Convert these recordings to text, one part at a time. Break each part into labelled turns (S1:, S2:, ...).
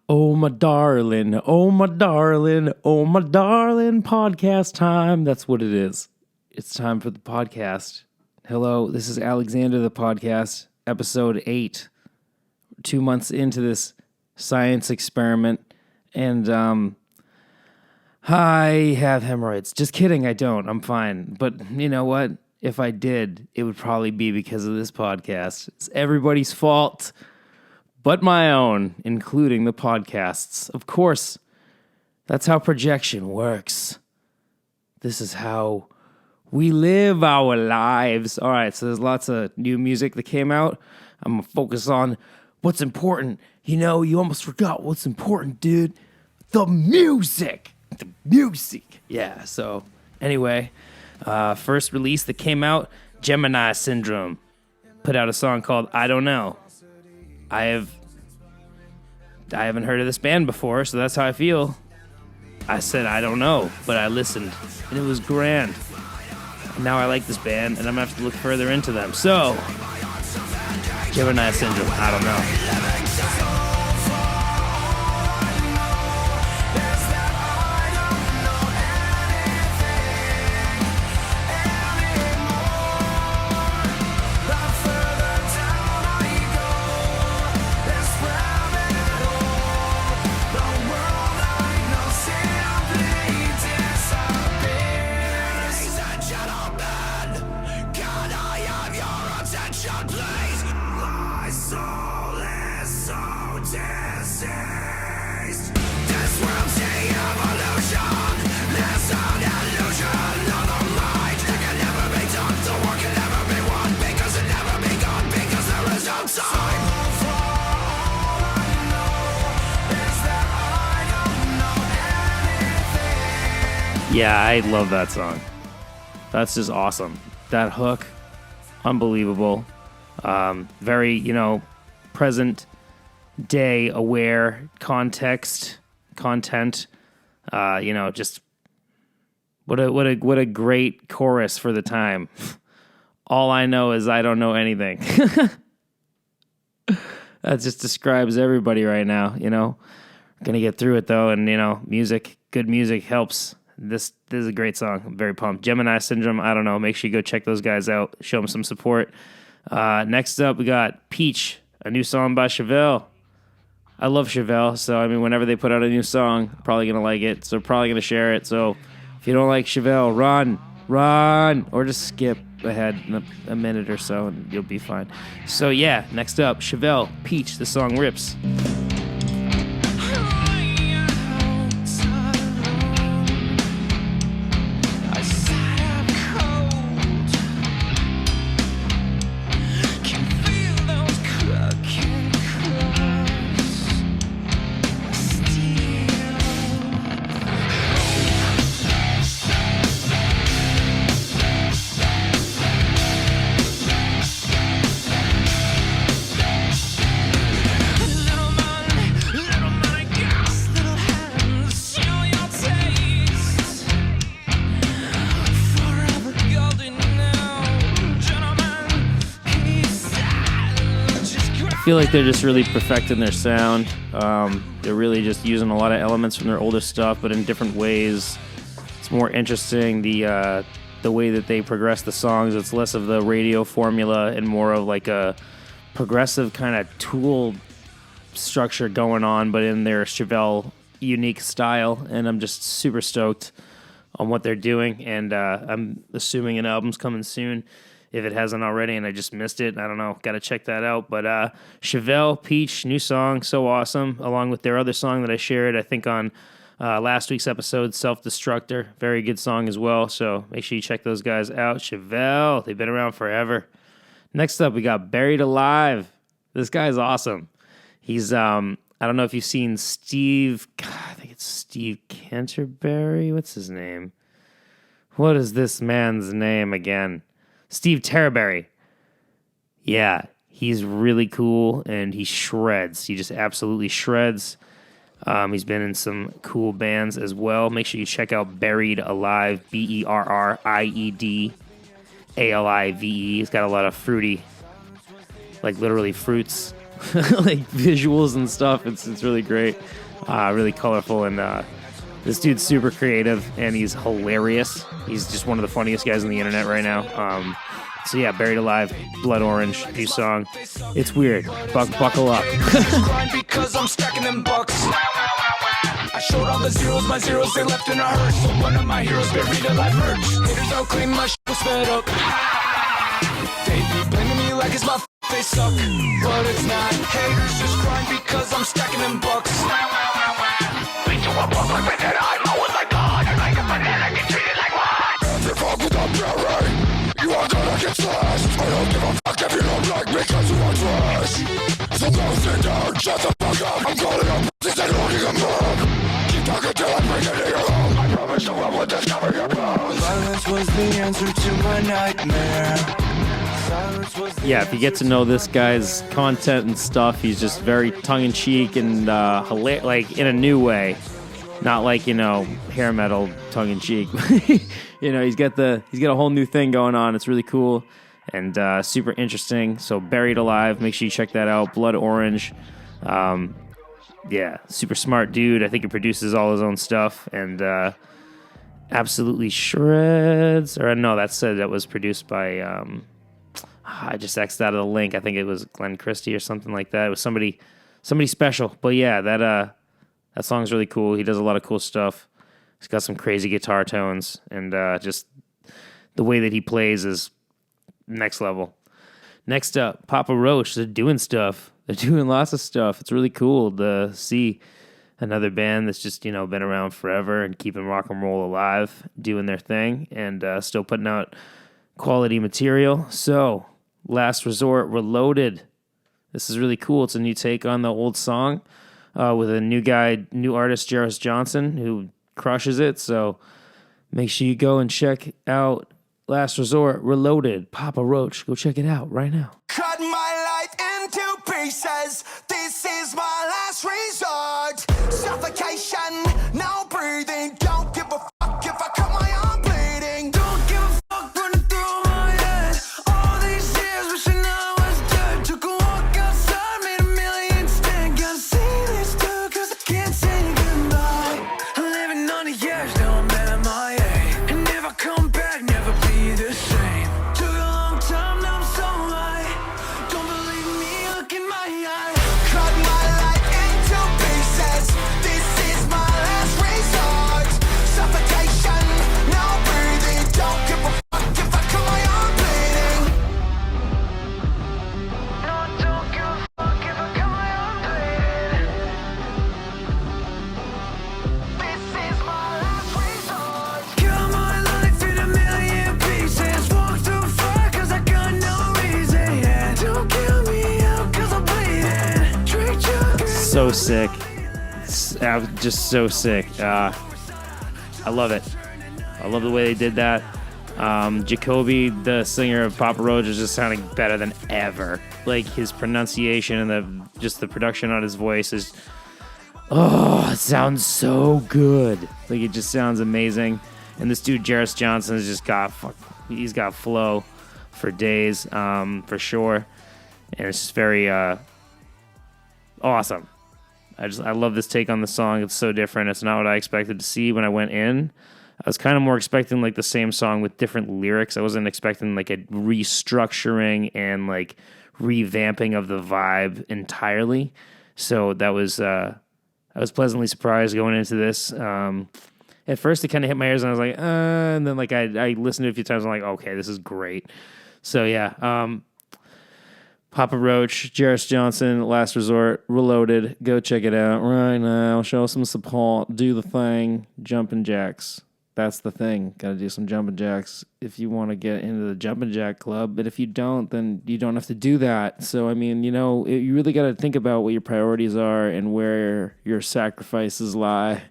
S1: Oh, my darling, oh, my darling, oh, my darling, podcast time. That's what it is. It's time for the podcast. Hello, this is Alexander, the podcast, episode 8. 2 months into this science experiment, and I have hemorrhoids. Just kidding, I don't. I'm fine. But you know what? If I did, it would probably be because of this podcast. It's everybody's fault but my own, including the podcasts. Of course, that's how projection works. This is how we live our lives. All right, so there's lots of new music that came out. I'm going to focus on what's important. You know, you almost forgot what's important, dude. The music. The music. Yeah, so anyway, first release that came out, Gemini Syndrome put out a song called I Don't Know. I haven't heard of this band before, so that's how I feel. I said I don't know, but I listened, and it was grand. And now I like this band, and I'm going to have to look further into them. So, Gemini Syndrome, I don't know. Yeah, I love that song. That's just awesome. That hook, unbelievable. Very, present day aware content. Just what a great chorus for the time. All I know is I don't know anything. That just describes everybody right now. Gonna get through it though, and good music helps. This is a great song. I'm very pumped. Gemini Syndrome, I don't know. Make sure you go check those guys out. Show them some support. Next up, we got Peach, a new song by Chevelle. I love Chevelle, so, whenever they put out a new song, I'm probably going to like it, so probably going to share it. So if you don't like Chevelle, run, or just skip ahead a minute or so, and you'll be fine. So, yeah, next up, Chevelle, Peach, the song rips. I feel like they're just really perfecting their sound. They're really just using a lot of elements from their older stuff, but in different ways. It's more interesting the way that they progress the songs. It's less of the radio formula and more of like a progressive kind of tool structure going on, but in their Chevelle unique style. And I'm just super stoked on what they're doing. And I'm assuming an album's coming soon. If it hasn't already and I just missed it, I don't know. Got to check that out. But Chevelle, Peach, new song, so awesome. Along with their other song that I shared, I think on last week's episode, Self-Destructor. Very good song as well. So make sure you check those guys out. Chevelle, they've been around forever. Next up, we got Berried Alive. This guy's awesome. He's, I don't know if you've seen Steve, I think it's Steve Canterbury. What's his name? What is this man's name again? Steve Terberry. Yeah, he's really cool, and he shreds. He just absolutely shreds. He's been in some cool bands as well. Make sure you check out Berried Alive, Berried Alive. He's got a lot of fruity, like literally fruits like visuals and stuff. It's really great, really colorful, and this dude's super creative and he's hilarious. He's just one of the funniest guys on the internet right now. So yeah, Buried Alive, Blood Orange, new song. It's weird. Buckle up.
S2: Because I'm stacking them bucks. I showed all the zeros, my zeros they left in a hearse. So one of my heroes buried alive merch. Haters all claim my shit was fed up. They be blaming me like it's my they suck, but it's not. Haters just crying because I'm stacking them bucks. We do a buck like that, I'm always like God. And like a banana, get treated like one. If you fuck with a berry, you are gonna get slashed. I don't give a fuck if you don't like me cause you are trash. So go sit down, shut the fuck up. I'm calling up pussies and holding them up. Keep talking till I bring it to your home. I promise no one will discover your bones. Violence was the answer to my nightmare.
S1: Yeah, if you get to know this guy's content and stuff, he's just very tongue-in-cheek and like in a new way, not like hair metal tongue-in-cheek. He's got a whole new thing going on. It's really cool and super interesting. So Buried Alive, make sure you check that out. Blood Orange, yeah, super smart dude. I think he produces all his own stuff and absolutely shreds. Or no, that was produced by. I just X'd out of the link. I think it was Glenn Christie or something like that. It was somebody special. But yeah, that song's really cool. He does a lot of cool stuff. He's got some crazy guitar tones, and just the way that he plays is next level. Next up, Papa Roach. They're doing stuff. They're doing lots of stuff. It's really cool to see another band that's just, been around forever and keeping rock and roll alive, doing their thing, and still putting out quality material. So, Last Resort Reloaded. This is really cool. It's a new take on the old song with a new artist, Jeris Johnson, who crushes it. So make sure you go and check out Last Resort Reloaded. Papa Roach, go check it out right now.
S2: Cut my life into pieces. This is my last resort. Suffocation, no breathing. Don't give a fuck if I cut my arm bleeding. Don't give a fuck running through my head. All these years wishing I was dead. Took a walk outside, made a million stand. Gotta see this through cause I can't say goodbye. I'm living on the edge, now I'm at my age. And if I come back, never be the same. Took a long time, now I'm so high. Don't believe me, look in my eyes. Cut my life into pieces. This is my last resort. Suffocation, no breathing. Don't give a fuck if I cut my arm bleeding. No, don't give a fuck if I cut my arm bleeding. This is my last resort. Cut my life in a million pieces. Walk through fire cause I got no reason. Yeah, don't kill me out cause I'm bleeding. Treat you
S1: So sick. Just so sick. I love it. I love the way they did that. Jacoby, the singer of Papa Roach, is just sounding better than ever. Like his pronunciation and the production on his voice is, it sounds so good. Like it just sounds amazing. And this dude Jeris Johnson has just he's got flow for days, for sure. And it's just very awesome. I love this take on the song. It's so different. It's not what I expected to see when I went in. I was kind of more expecting like the same song with different lyrics. I wasn't expecting like a restructuring and like revamping of the vibe entirely. So that was I was pleasantly surprised going into this. At first it kind of hit my ears and I was like, and then like I listened to it a few times and I'm like, okay, this is great. So yeah, Papa Roach, Jeris Johnson, Last Resort, Reloaded. Go check it out right now. Show some support. Do the thing. Jumping jacks. That's the thing. Got to do some jumping jacks if you want to get into the jumping jack club. But if you don't, then you don't have to do that. So, I mean, you really got to think about what your priorities are and where your sacrifices lie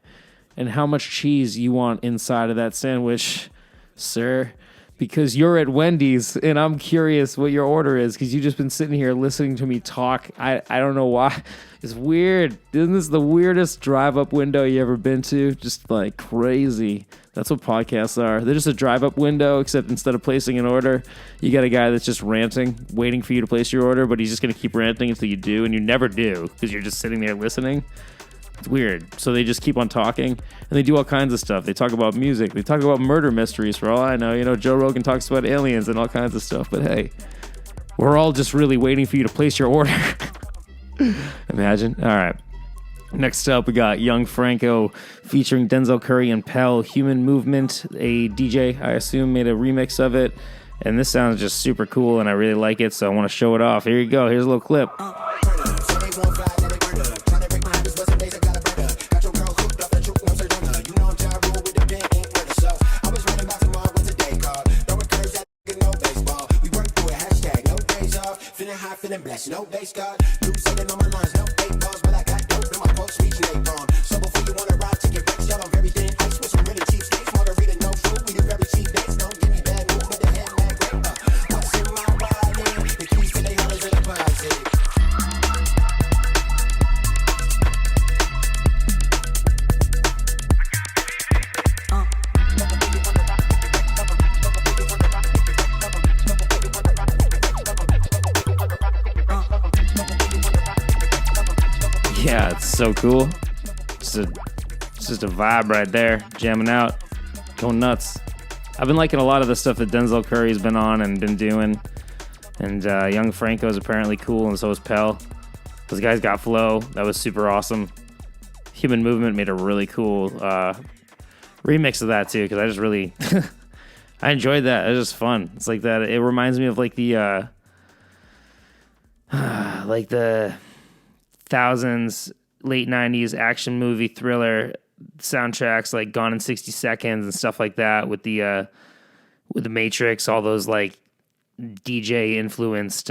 S1: and how much cheese you want inside of that sandwich, sir. because you're at Wendy's and I'm curious what your order is because you've just been sitting here listening to me talk. I don't know why. It's weird. Isn't this the weirdest drive-up window you ever been to? Just like crazy. That's what podcasts are. They're just a drive-up window, except instead of placing an order, you got a guy that's just ranting, waiting for you to place your order, but he's just going to keep ranting until you do, and you never do because you're just sitting there listening. It's weird. So they just keep on talking, and they do all kinds of stuff. They talk about music. They talk about murder mysteries, for all I know. You know, Joe Rogan talks about aliens and all kinds of stuff, but hey, we're all just really waiting for you to place your order. Imagine. All right. Next up, we got Young Franco featuring Denzel Curry and Pell. Human Movement, a DJ, I assume, made a remix of it. And this sounds just super cool, and I really like it, so I want to show it off. Here you go. Here's a little clip.
S2: Feeling blessed, no base God. You singing on my lines, no fake bars, but I got dope in my folks reaching they gone. So before you wanna ride, take your bets, y'all on very thin ice with some really cheap steaks. Margarita, no fruit, we do very cheap dates. Don't give me bad news, but the head man great. What's in my riding? The keys to they hollers in the pocket.
S1: Yeah, it's so cool. It's just a vibe right there. Jamming out. Going nuts. I've been liking a lot of the stuff that Denzel Curry's been on and been doing. And Young Franco is apparently cool, and so is Pell. Those guys got flow. That was super awesome. Human Movement made a really cool remix of that, too, because I just really... I enjoyed that. It was just fun. It's like that. It reminds me of like the... like the... thousands, late 90s action movie thriller soundtracks like Gone in 60 Seconds and stuff like that with the Matrix, all those like DJ influenced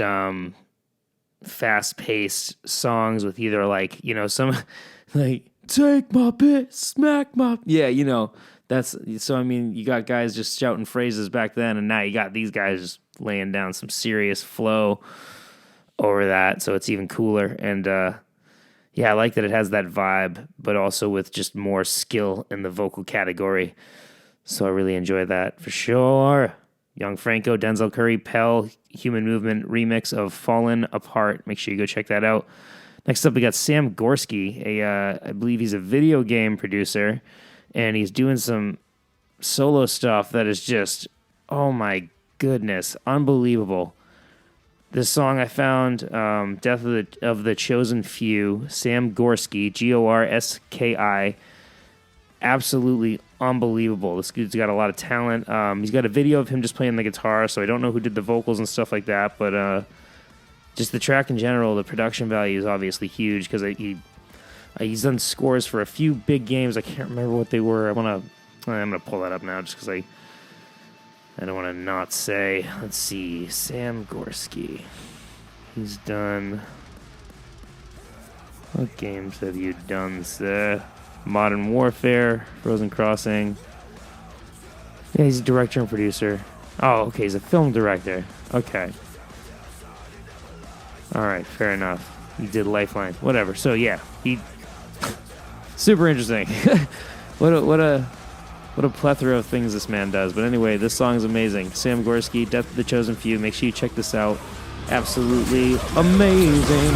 S1: fast paced songs with either like, you know, some like take my bit, smack my, yeah, you know, that's, so I mean, you got guys just shouting phrases back then, and now you got these guys just laying down some serious flow over that, so it's even cooler. And yeah, I like that it has that vibe, but also with just more skill in the vocal category. So I really enjoy that for sure. Young Franco, Denzel Curry, Pell, Human Movement remix of Fallin Apart. Make sure you go check that out. Next up, we got Sam Gorski. I believe he's a video game producer, and he's doing some solo stuff that is just, oh my goodness, unbelievable. This song I found, Death of the Chosen Few, Sam Gorski, Gorski, absolutely unbelievable. This dude's got a lot of talent. He's got a video of him just playing the guitar, so I don't know who did the vocals and stuff like that, but just the track in general, the production value is obviously huge because he's done scores for a few big games. I can't remember what they were. I'm gonna pull that up now just because I don't want to not say. Let's see. Sam Gorski. He's done... What games have you done, sir? Modern Warfare, Frozen Crossing. Yeah, he's a director and producer. Oh, okay, he's a film director. Okay. Alright, fair enough. He did Lifeline. Whatever. So, yeah. He... Super interesting. What a plethora of things this man does. But anyway, this song is amazing. Sam Gorski, Death of the Chosen Few. Make sure you check this out. Absolutely amazing.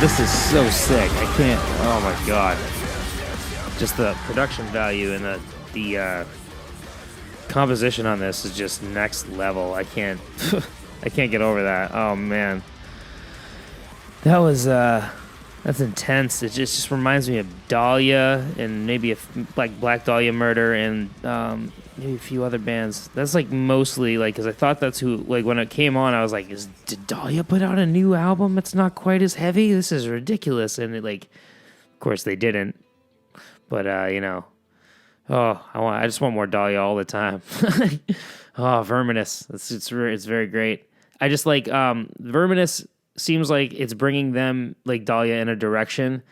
S1: This is so sick. I can't. Oh my god. Just the production value and the composition on this is just next level. I can't. I can't get over that. Oh man. That was that's intense. It just reminds me of Dahlia and maybe like Black Dahlia Murder and maybe a few other bands. That's like mostly like, because I thought that's who, like when it came on I was like, did Dahlia put out a new album that's not quite as heavy? This is ridiculous. And it, like, of course they didn't, but you know, I just want more Dahlia all the time. Oh, Verminous, it's very great. I just like Verminous seems like it's bringing them, like Dahlia, in a direction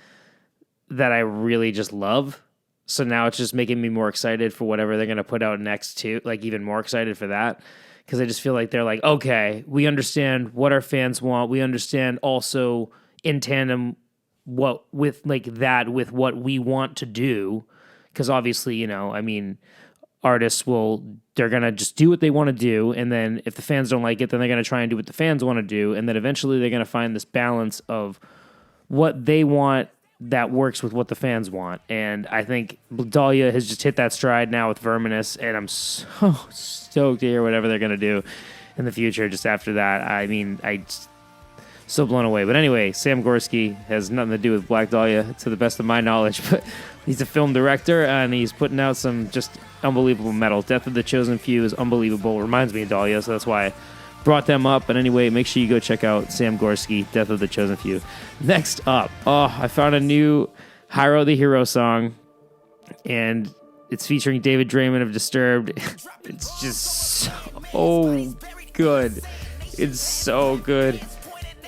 S1: that I really just love. So now it's just making me more excited for whatever they're going to put out next too, like even more excited for that. Because I just feel like they're like, okay, we understand what our fans want. We understand also in tandem with what we want to do. Because obviously, you know, I mean, artists they're going to just do what they want to do. And then if the fans don't like it, then they're going to try and do what the fans want to do. And then eventually they're going to find this balance of what they want that works with what the fans want. And I think Dahlia has just hit that stride now with Verminous, and I'm so stoked to hear whatever they're going to do in the future just after that. I mean, so blown away. But anyway, Sam Gorski has nothing to do with Black Dahlia, to the best of my knowledge, but he's a film director, and he's putting out some just unbelievable metal. Death of the Chosen Few is unbelievable. Reminds me of Dahlia, so that's why I brought them up. But anyway, make sure you go check out Sam Gorski, Death of the Chosen Few. Next up, I found a new Hyro the Hero song, and it's featuring David Draiman of Disturbed. It's just so good. It's so good.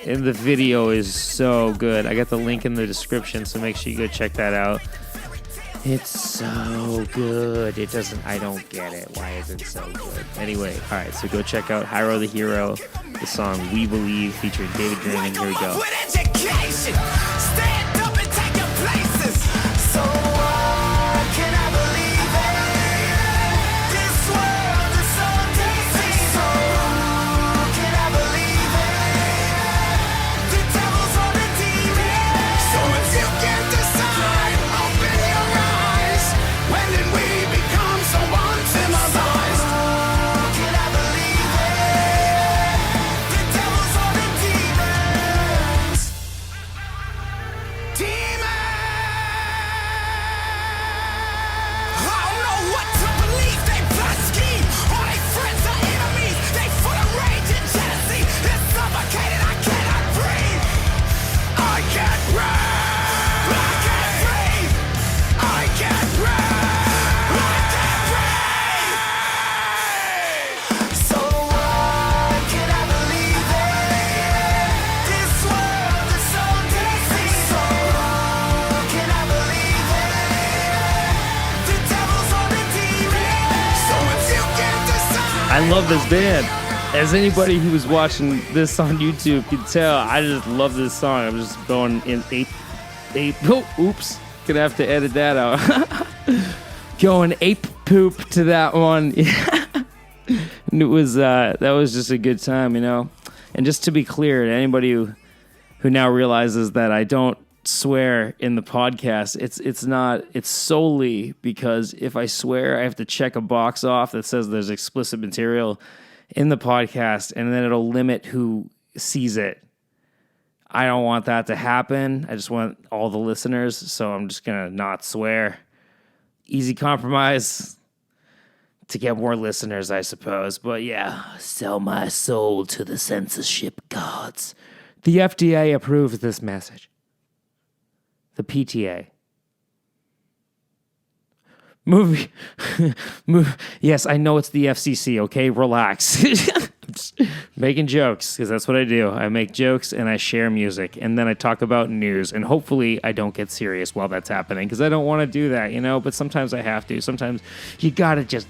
S1: And the video is so good. I got the link in the description, so make sure you go check that out. It's so good. I don't get it. Why is it so good? Anyway, all right, so go check out Hyro the Hero, the song We Believe featuring David Draiman. Here we go.
S2: Stand up and take your places. So can I believe it? This world is so dizzy. So can I believe it? The devil's on the demon. So if you can decide, open your eyes. When did we become so uncivilized? Can I believe it? The devil's on the demons. Demons. I don't know what to believe. They plot scheme. All they friends are enemies. They full of rage and jealousy. It's suffocated. I cannot breathe. I can't breathe. I can't breathe. I can't breathe. I can't breathe. So can I believe it? This world is so dizzy. So can I believe it? The devil's on the demon. So if you can decide.
S1: I love this band. As anybody who was watching this on YouTube can tell, I just love this song. I'm just going in ape. Oh, oops. Gonna have to edit that out. Going ape poop to that one. And it was that was just a good time, you know. And just to be clear, to anybody who now realizes that I don't swear in the podcast, it's solely because if I swear, I have to check a box off that says there's explicit material in the podcast, and then it'll limit who sees it. I don't want that to happen. I just want all the listeners, so I'm just gonna not swear. Easy compromise to get more listeners, I suppose. But yeah, sell my soul to the censorship gods. The FDA approves this message. The PTA. Movie. Yes, I know it's the FCC, okay? Relax. Just making jokes, because that's what I do. I make jokes and I share music, and then I talk about news, and hopefully I don't get serious while that's happening, because I don't want to do that, you know? But sometimes I have to. Sometimes you gotta just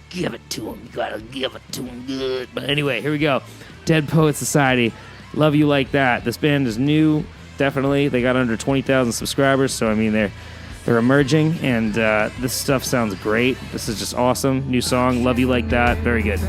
S1: give it to them. You gotta give it to them good. But anyway, here we go. Dead Poet Society. Love You Like That. This band is new, definitely. They got under 20,000 subscribers, so I mean, they're emerging, and this stuff sounds great. This is just awesome. New song, Love You Like That. Very good.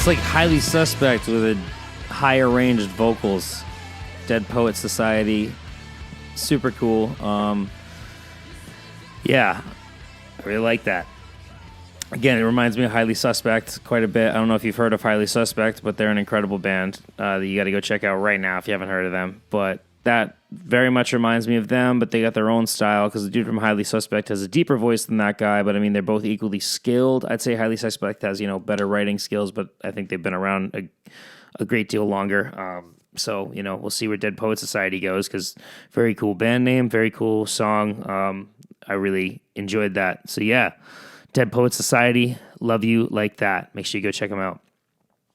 S1: It's like Highly Suspect with a higher ranged vocals. Dead Poet Society. Super cool. Yeah, I really like that. Again, it reminds me of Highly Suspect quite a bit. I don't know if you've heard of Highly Suspect, but they're an incredible band that you got to go check out right now if you haven't heard of them. But that very much reminds me of them, but they got their own style because the dude from Highly Suspect has a deeper voice than that guy, but I mean, they're both equally skilled. I'd say Highly Suspect has, better writing skills, but I think they've been around a great deal longer. So, we'll see where Dead Poet Society goes because very cool band name, very cool song. I really enjoyed that. So, yeah, Dead Poet Society, Love You Like That. Make sure you go check them out.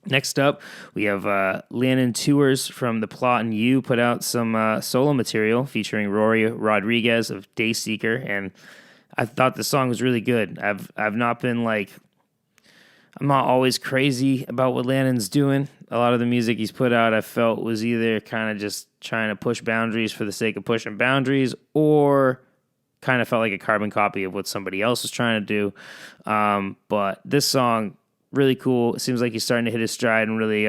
S1: Next up, we have Landon Tewers from The Plot and You put out some solo material featuring Rory Rodriguez of Dayseeker, and I thought the song was really good. I've not been I'm not always crazy about what Landon's doing. A lot of the music he's put out I felt was either kind of just trying to push boundaries for the sake of pushing boundaries or kind of felt like a carbon copy of what somebody else was trying to do. But this song, really cool. It seems like he's starting to hit his stride and really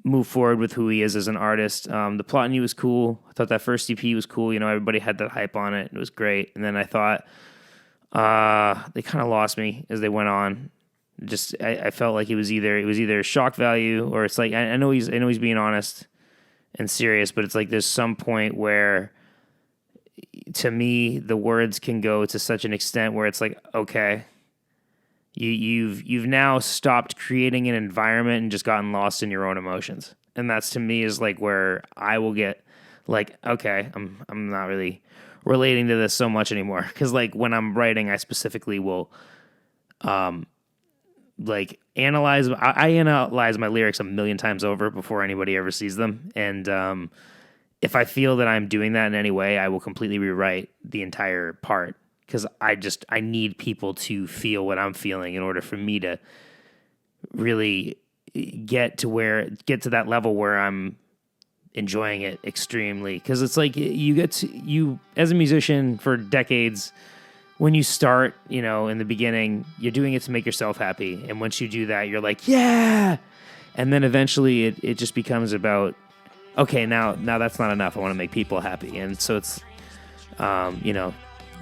S1: move forward with who he is as an artist. The Plot and You was cool. I thought that first EP was cool. Everybody had that hype on it. It was great. And then I thought they kind of lost me as they went on. Just I felt like it was either shock value or it's like I know he's being honest and serious, but it's like there's some point where to me the words can go to such an extent where it's like, okay, you've now stopped creating an environment and just gotten lost in your own emotions. And that's to me is like where I will get like, okay, I'm not really relating to this so much anymore. Cause like when I'm writing, I specifically will, analyze. I analyze my lyrics a million times over before anybody ever sees them. And, if I feel that I'm doing that in any way, I will completely rewrite the entire part. Because I need people to feel what I'm feeling in order for me to really get to that level where I'm enjoying it extremely. Because it's like you as a musician for decades, when you start, in the beginning, you're doing it to make yourself happy. And once you do that, you're like, yeah. And then eventually it just becomes about, okay, now that's not enough. I want to make people happy. And so it's,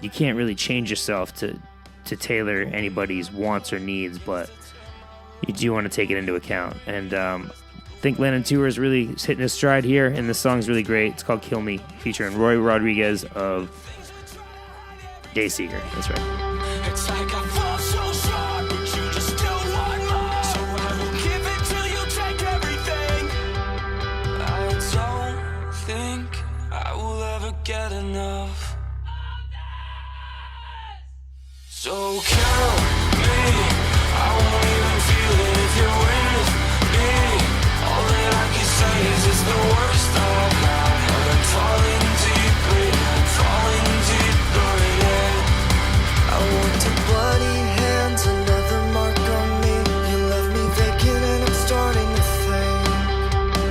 S1: you can't really change yourself to tailor anybody's wants or needs, but you do want to take it into account. And I think Landon Tewers really is hitting his stride here, and this song's really great. It's called Kill Me, featuring Roy Rodriguez of Dayseeker. That's right.
S2: It's like I fall so short, but you just still want more. So I will give it till you take everything. I don't think I will ever get enough. So kill me, I won't even feel it if you're with me. All that I can say is it's the worst I've got. I'm falling deeper, yeah. I want to bloody hands, another mark on me. You left me vacant and I'm starting to think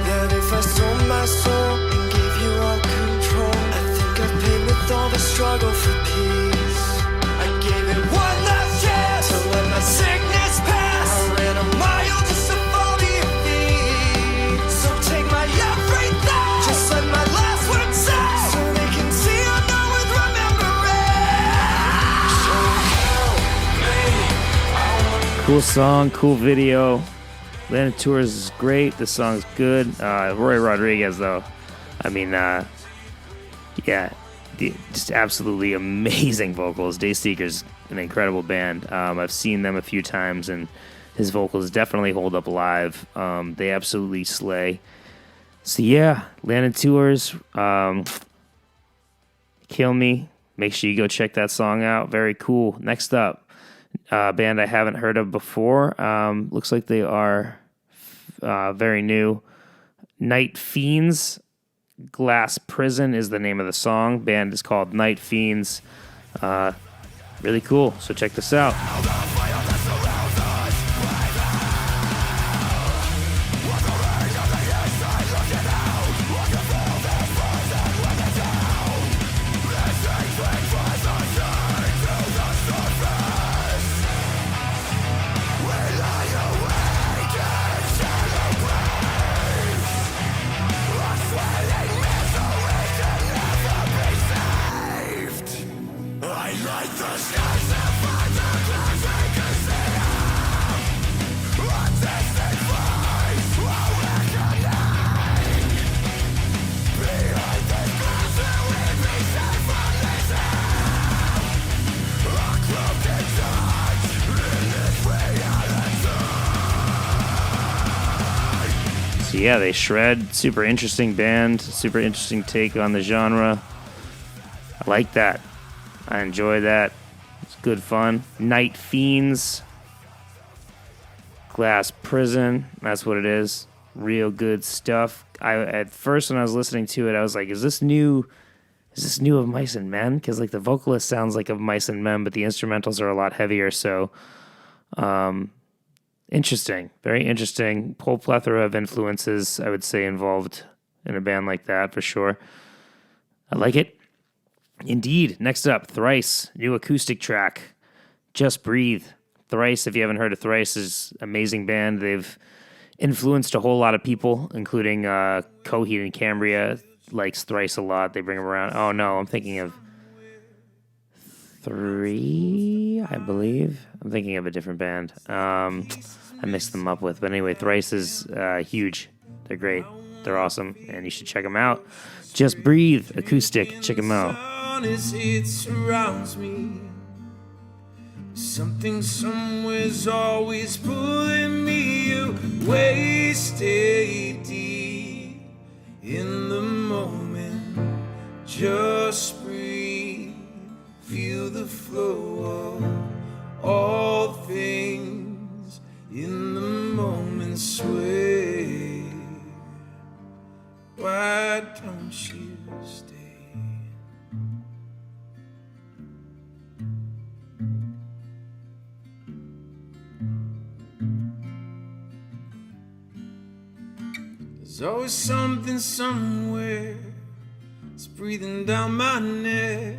S2: that if I sold my soul and gave you all control, I think I've paid with all the struggle for peace. I gave it one last chance to let my sickness pass. I ran a mile just to fall to your feet. So take my everything, just let my last words say, so they can see I'm not worth remembering. So help me,
S1: Cool song, cool video. Landon Tewers is great. The song's good. Roy Rodriguez, though, I mean, yeah, just absolutely amazing vocals. Dayseeker's an incredible band. I've seen them a few times, and his vocals definitely hold up live. They absolutely slay. So yeah, Landon Tewers, Kill Me. Make sure you go check that song out. Very cool. Next up, band I haven't heard of before. Looks like they are very new. Night Fiends. Glass Prison is the name of the song. Band is called Night Fiends. Really cool. So check this out. yeah, they shred. Super interesting band. Super interesting take on the genre. I like that. I enjoy that. It's good fun. Night Fiends. Glass Prison. That's what it is. Real good stuff. At first when I was listening to it, I was like, is this new of Mice and Men? Because like the vocalist sounds like of Mice and Men, but the instrumentals are a lot heavier. So, interesting, very interesting. Whole plethora of influences, I would say, involved in a band like that for sure. I like it. Indeed. Next up, Thrice, new acoustic track, Just Breathe. Thrice, if you haven't heard of Thrice, is an amazing band. They've influenced a whole lot of people, including Coheed and Cambria likes Thrice a lot. They bring them around. Oh, no, I'm thinking of 3, I believe. I'm thinking of a different band. I mixed them up with. But anyway, Thrice is huge. They're great. They're awesome, and you should check them out. Just Breathe, acoustic. Check them out.
S2: It surrounds me. Something somewhere's always pulling me away. Stay deep in the moment. Just breathe. Feel the flow of all things in the moment. Sway. Why don't you stay? There's always something somewhere. It's breathing down my neck.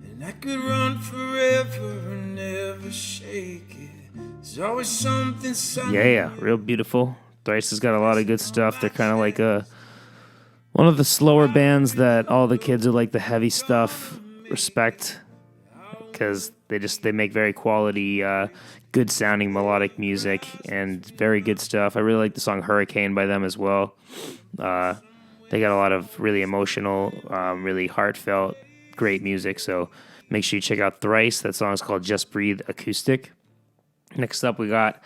S2: And I could run forever and never shake it. There's always something somewhere.
S1: Yeah, real beautiful. Thrice has got a lot of good stuff. They're kind of like one of the slower bands that all the kids who like the heavy stuff respect, because they make very quality, good sounding melodic music and very good stuff. I really like the song Hurricane by them as well. They got a lot of really emotional, really heartfelt, great music. So make sure you check out Thrice. That song is called Just Breathe Acoustic. Next up, we got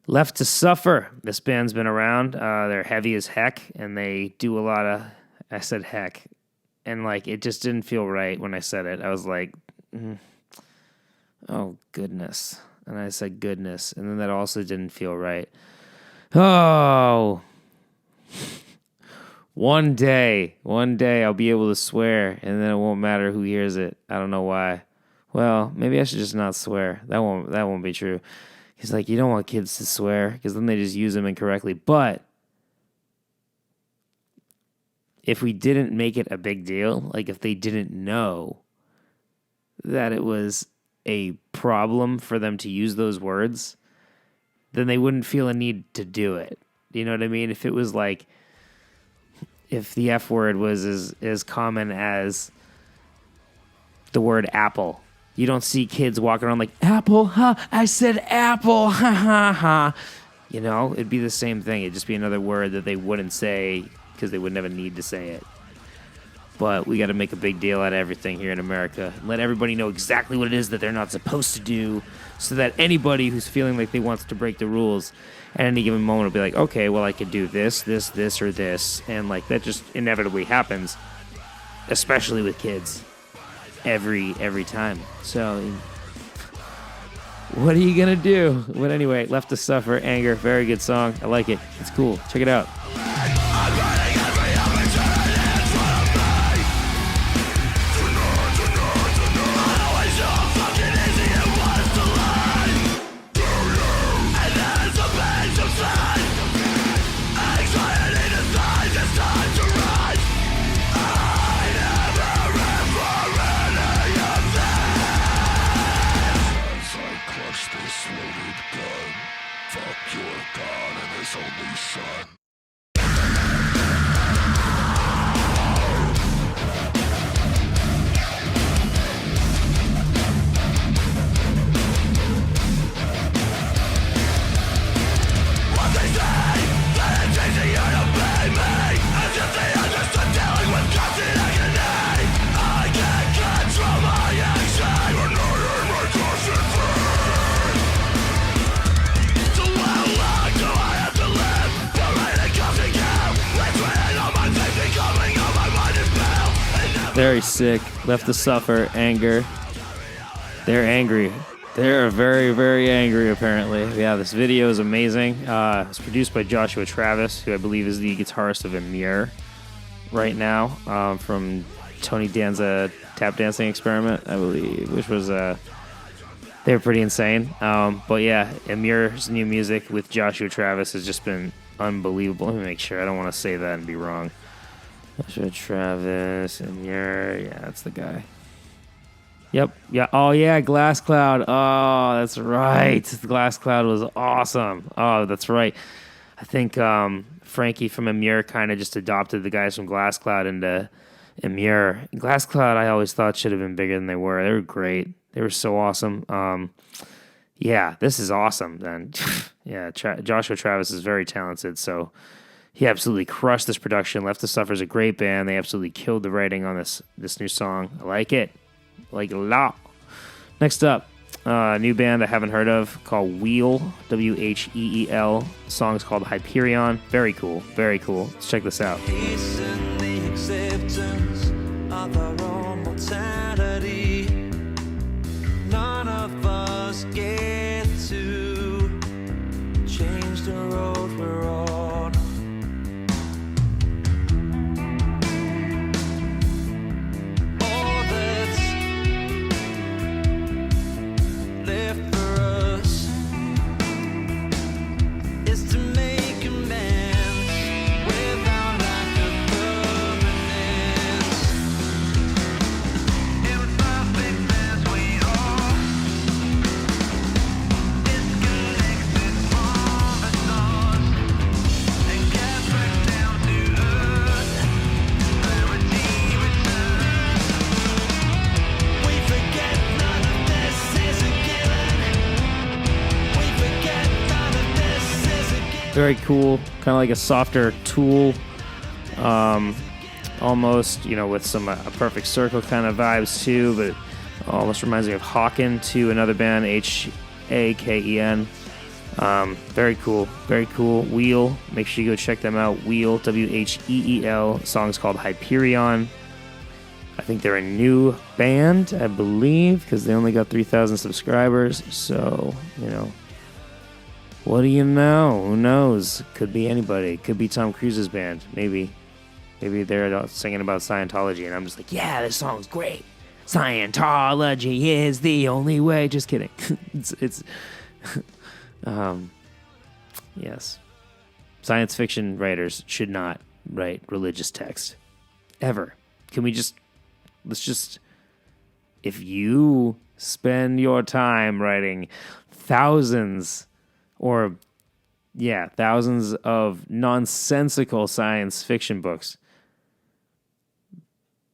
S1: Left to Suffer. This band's been around. They're heavy as heck, and they do a lot of... I said heck, and like it just didn't feel right when I said it. I was like, oh, goodness. And I said goodness, and then that also didn't feel right. Oh, one day I'll be able to swear, and then it won't matter who hears it. I don't know why. Well, maybe I should just not swear. That won't be true. Because like you don't want kids to swear, because then they just use them incorrectly. But if we didn't make it a big deal, like if they didn't know that it was a problem for them to use those words, then they wouldn't feel a need to do it. You know what I mean? If it was like, if the F word was as common as the word apple, you don't see kids walking around like, apple, huh? I said apple, ha ha ha. You know, it'd be the same thing. It'd just be another word that they wouldn't say because they would never need to say it. But we got to make a big deal out of everything here in America. Let everybody know exactly what it is that they're not supposed to do, so that anybody who's feeling like they wants to break the rules at any given moment will be like, okay, well, I could do this, or this. And like that just inevitably happens, especially with kids, every time. So what are you going to do? But anyway, Left to Suffer, Anger, very good song. I like it. It's cool. Check it out.
S2: This loaded gun, fuck your god and his only son.
S1: Very sick. Left to Suffer, Anger. They're angry. They're very, very angry, apparently. Yeah, this video is amazing. It's produced by Joshua Travis, who I believe is the guitarist of Emir right now, from Tony Danza Tap Dancing Experiment, I believe, which was, they were pretty insane. But yeah, Emir's new music with Joshua Travis has just been unbelievable. Let me make sure. I don't want to say that and be wrong. Joshua Travis, Emir. Yeah, that's the guy. Yep. Yeah. Oh, yeah. Glass Cloud. Oh, that's right. Glass Cloud was awesome. Oh, that's right. I think Frankie from Emir kind of just adopted the guys from Glass Cloud into Emir. Glass Cloud, I always thought should have been bigger than they were. They were great. They were so awesome. Yeah, this is awesome. Then, yeah, Joshua Travis is very talented. So he absolutely crushed this production. Left to Suffer is a great band. They absolutely killed the writing on this new song. I like it. Like a lot. Next up, a new band I haven't heard of called Wheel, Wheel. The song's called Hyperion. Very cool, very cool. Let's check this out.
S3: Hasten the acceptance of our own mortality. None of us get to change the road we're on.
S1: Very cool, kind of like a softer Tool, almost, with some A Perfect Circle kind of vibes too, but almost reminds me of Hawken to another band, Haken. Very cool, very cool. Wheel, make sure you go check them out. Wheel, Wheel. Song's called Hyperion. I think they're a new band, I believe, because they only got 3,000 subscribers, so, what do you know? Who knows? Could be anybody. Could be Tom Cruise's band. Maybe they're singing about Scientology, and I'm just like, yeah, this song's great. Scientology is the only way. Just kidding. Yes. Science fiction writers should not write religious text. Ever. Can we if you spend your time writing thousands of nonsensical science fiction books,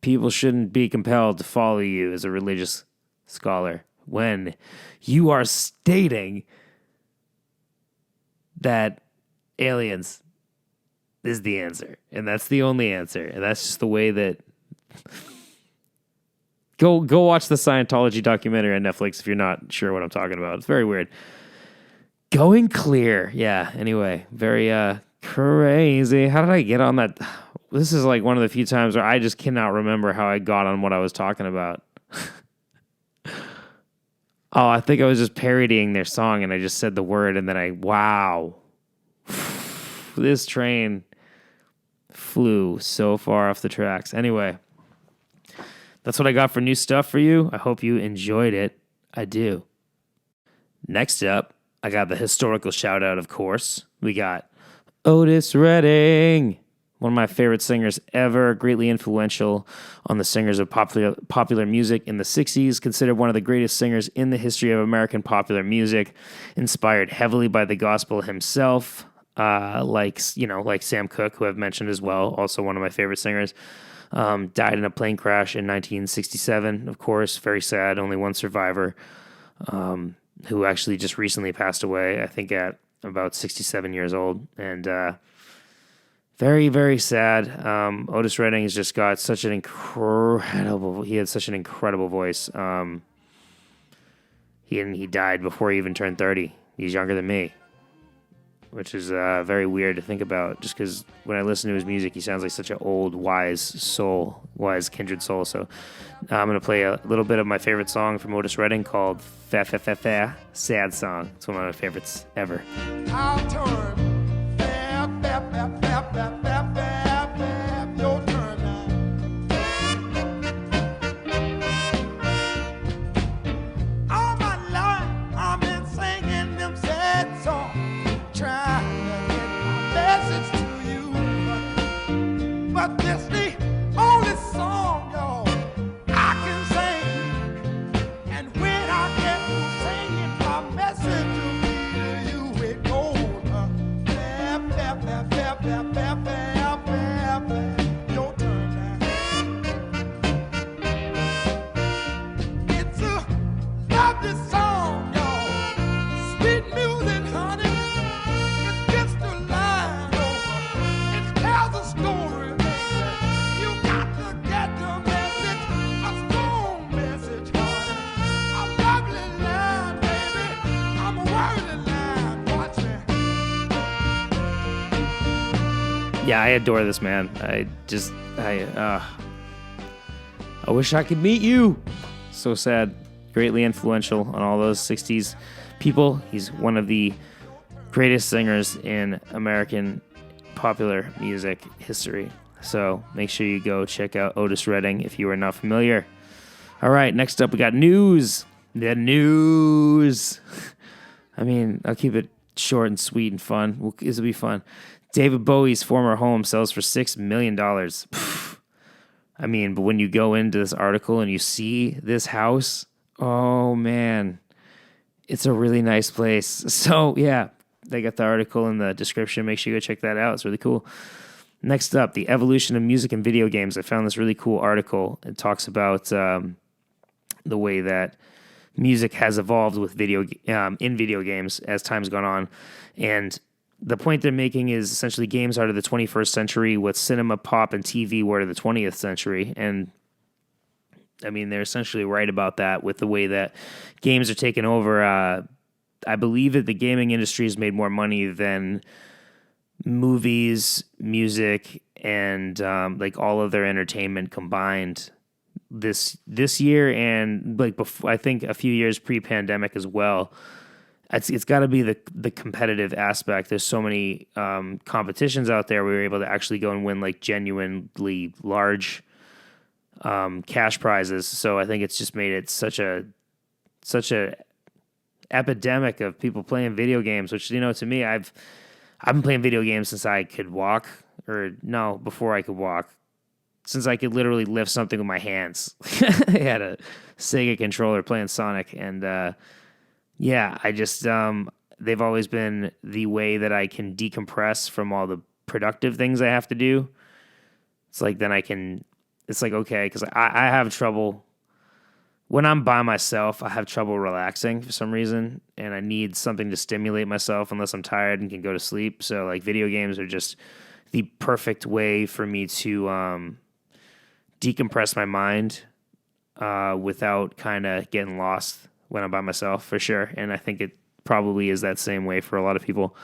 S1: people shouldn't be compelled to follow you as a religious scholar when you are stating that aliens is the answer, and that's the only answer, and that's just the way that... Go watch the Scientology documentary on Netflix if you're not sure what I'm talking about. It's very weird. Going clear. Yeah, anyway, very crazy. How did I get on that? This is like one of the few times where I just cannot remember how I got on what I was talking about. I think I was just parodying their song and I just said the word and then wow. This train flew so far off the tracks. Anyway, that's what I got for new stuff for you. I hope you enjoyed it. I do. Next up, I got the historical shout out, of course. We got Otis Redding, one of my favorite singers ever, greatly influential on the singers of popular music in the 60s, considered one of the greatest singers in the history of American popular music, inspired heavily by the gospel himself, like Sam Cooke, who I've mentioned as well, also one of my favorite singers. Died in a plane crash in 1967, of course, very sad, only one survivor. Who actually just recently passed away, I think at about 67 years old. And very, very sad. Otis Redding has just got such an incredible... He had such an incredible voice. He died before he even turned 30. He's younger than me. which is very weird to think about, just because when I listen to his music, he sounds like such an old, wise kindred soul. So I'm going to play a little bit of my favorite song from Otis Redding called Fa Fa Fa Fa, Sad Song. It's one of my favorites ever.
S2: I'll turn. Bap, bap, bap, bap, bap, bap, bap, bap. Your turn now. All my life, I've been singing them sad songs, trying to get my message to you. But this the only song, y'all, I can sing. And when I get to singing my message to me, to you, it goes bap, bap, bap, bap, bap, bap, bap, bap, bap. Your turn now. It's a lovely song, y'all. Sweet music, honey. It's just a line over. It tells a story, baby. You got to get the message, a strong message, honey. A lovely line, baby. I'm a worthy line. Watch me.
S1: Yeah, I adore this man. I wish I could meet you. So sad. Greatly influential on all those 60s people. He's one of the greatest singers in American popular music history. So make sure you go check out Otis Redding if you are not familiar. All right, next up we got news. The news. I mean, I'll keep it short and sweet and fun. This will be fun. David Bowie's former home sells for $6 million. I mean, but when you go into this article and you see this house, oh man, it's a really nice place. So yeah, they got the article in the description. Make sure you go check that out. It's really cool. Next up, the evolution of music and video games. I found this really cool article. It talks about the way that music has evolved with in video games as time's gone on. And the point they're making is essentially games are to the 21st century what cinema, pop, and TV were to the 20th century. And I mean, they're essentially right about that with the way that games are taking over. I believe that the gaming industry has made more money than movies, music, and like all of their entertainment combined this year, and like before, I think a few years pre-pandemic as well. It's got to be the competitive aspect. There's so many competitions out there where you're able to actually go and win like genuinely large cash prizes. So I think it's just made it such a epidemic of people playing video games. Which, you know, to me, I've been playing video games since I could walk, before I could walk. Since I could literally lift something with my hands. I had a Sega controller playing Sonic, and yeah, I just, they've always been the way that I can decompress from all the productive things I have to do. It's like, okay, because I have trouble, when I'm by myself, I have trouble relaxing for some reason, and I need something to stimulate myself unless I'm tired and can go to sleep. So, like, video games are just the perfect way for me to decompress my mind without kind of getting lost when I'm by myself, for sure. And I think it probably is that same way for a lot of people.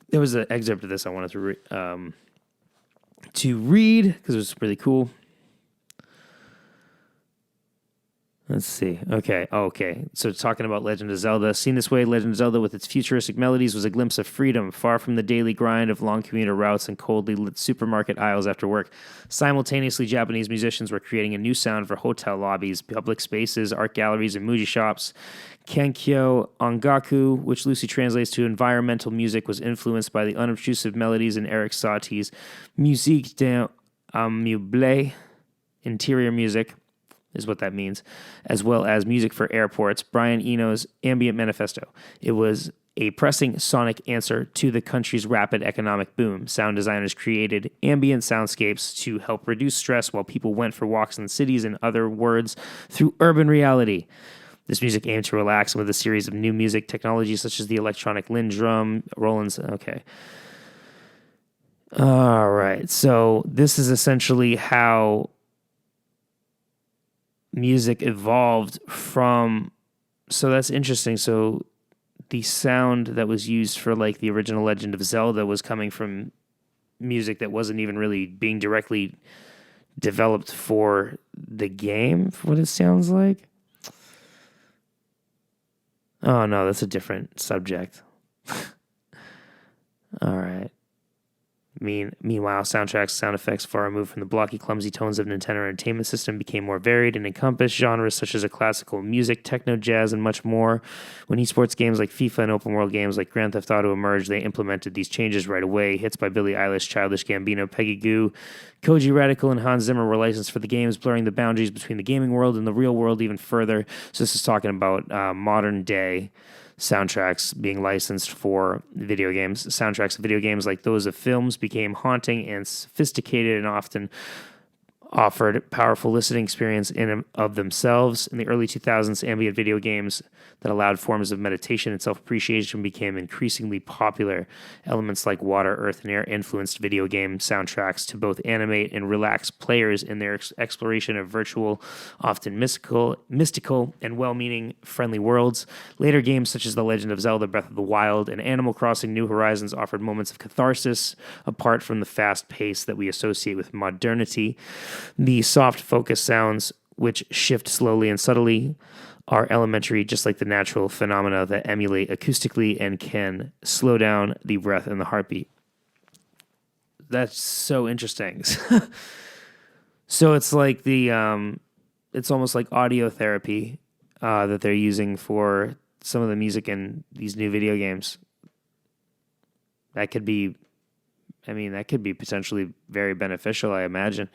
S1: There was an excerpt of this I wanted to read because it was really cool. Let's see. Okay. So talking about Legend of Zelda. Seen this way, Legend of Zelda with its futuristic melodies was a glimpse of freedom, far from the daily grind of long commuter routes and coldly lit supermarket aisles after work. Simultaneously, Japanese musicians were creating a new sound for hotel lobbies, public spaces, art galleries, and muji shops. Kenkyo Ongaku, which loosely translates to environmental music, was influenced by the unobtrusive melodies in Eric Satie's Musique d'un Meuble, interior music, is what that means, as well as music for airports, Brian Eno's Ambient Manifesto. It was a pressing sonic answer to the country's rapid economic boom. Sound designers created ambient soundscapes to help reduce stress while people went for walks in cities, in other words, through urban reality. This music aimed to relax with a series of new music technologies such as the electronic Lindrum, Roland's... Okay. All right. So this is essentially how music evolved from... So that's interesting. So the sound that was used for like the original Legend of Zelda was coming from music that wasn't even really being directly developed for the game, for what it sounds like. Oh no, that's a different subject. All right. Meanwhile, soundtracks, sound effects far removed from the blocky, clumsy tones of Nintendo Entertainment System became more varied and encompassed genres such as classical music, techno, jazz, and much more. When esports games like FIFA and open world games like Grand Theft Auto emerged, they implemented these changes right away. Hits by Billie Eilish, Childish Gambino, Peggy Goo, Koji Radical, and Hans Zimmer were licensed for the games, blurring the boundaries between the gaming world and the real world even further. So this is talking about modern day soundtracks being licensed for video games. Soundtracks of video games like those of films became haunting and sophisticated and often offered powerful listening experience in and of themselves. In the early 2000s, ambient video games that allowed forms of meditation and self-appreciation became increasingly popular. Elements like water, earth, and air influenced video game soundtracks to both animate and relax players in their exploration of virtual, often mystical, and well-meaning friendly worlds. Later games such as The Legend of Zelda, Breath of the Wild, and Animal Crossing New Horizons offered moments of catharsis apart from the fast pace that we associate with modernity. The soft focus sounds, which shift slowly and subtly, are elementary, just like the natural phenomena that emulate acoustically and can slow down the breath and the heartbeat. That's so interesting. So it's like it's almost like audio therapy that they're using for some of the music in these new video games. That could be potentially very beneficial, I imagine.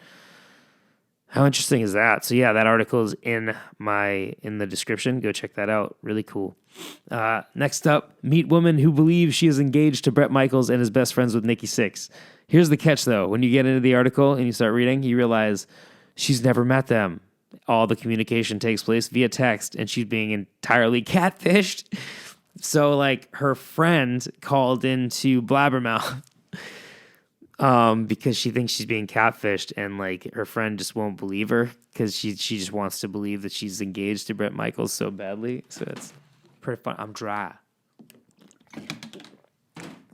S1: How interesting is that? So yeah, that article is in the description. Go check that out. Really cool. Next up, meet woman who believes she is engaged to Bret Michaels and is best friends with Nikki Sixx. Here's the catch though. When you get into the article and you start reading, you realize she's never met them. All the communication takes place via text and she's being entirely catfished. So like her friend called into Blabbermouth because she thinks she's being catfished, and like her friend just won't believe her because she just wants to believe that she's engaged to Bret Michaels so badly. So it's pretty fun. I'm dry.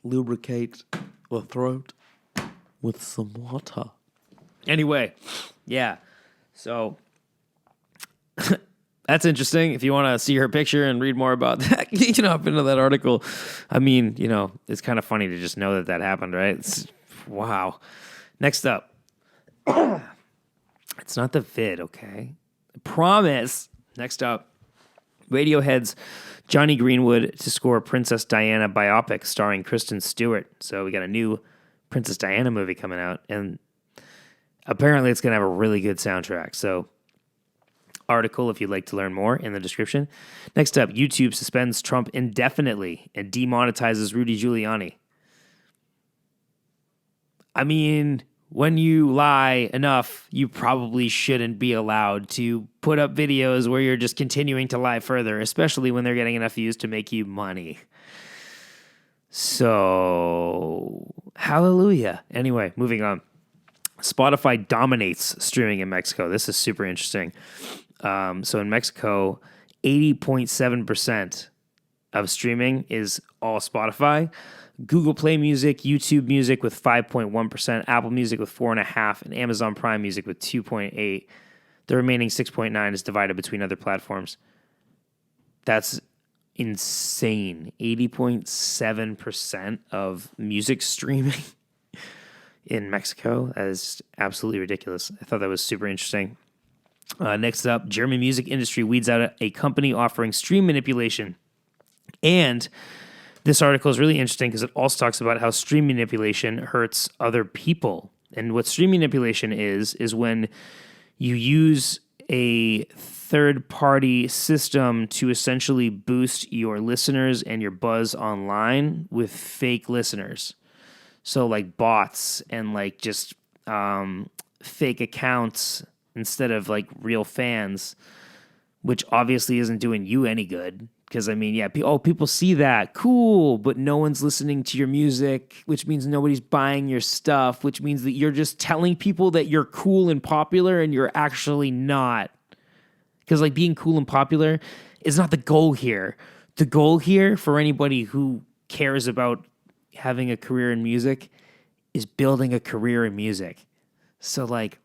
S4: Lubricate the throat with some water.
S1: Anyway, yeah. So that's interesting. If you want to see her picture and read more about that, you can hop into that article. I mean, it's kind of funny to just know that happened, right? Wow. Next up. It's not the vid, okay? I promise. Next up. Radiohead's Johnny Greenwood to score Princess Diana biopic starring Kristen Stewart. So we got a new Princess Diana movie coming out, and apparently it's going to have a really good soundtrack. So article if you'd like to learn more in the description. Next up, YouTube suspends Trump indefinitely and demonetizes Rudy Giuliani. I mean, when you lie enough, you probably shouldn't be allowed to put up videos where you're just continuing to lie further, especially when they're getting enough views to make you money. So, hallelujah. Anyway, moving on. Spotify dominates streaming in Mexico. This is super interesting. So in Mexico, 80.7% of streaming is all Spotify. Google Play Music, YouTube Music with 5.1%, Apple Music with 4.5%, and Amazon Prime Music with 2.8%. The remaining 6.9% is divided between other platforms. That's insane. 80.7% of music streaming in Mexico. That is absolutely ridiculous. I thought that was super interesting. Next up, German music industry weeds out a company offering stream manipulation. And this article is really interesting because it also talks about how stream manipulation hurts other people. And what stream manipulation is when you use a third-party system to essentially boost your listeners and your buzz online with fake listeners. So like bots and like just fake accounts instead of like real fans, which obviously isn't doing you any good. Because, I mean, yeah, people see that. Cool, but no one's listening to your music, which means nobody's buying your stuff, which means that you're just telling people that you're cool and popular and you're actually not. Because, like, being cool and popular is not the goal here. the goal here for anybody who cares about having a career in music is building a career in music. So like,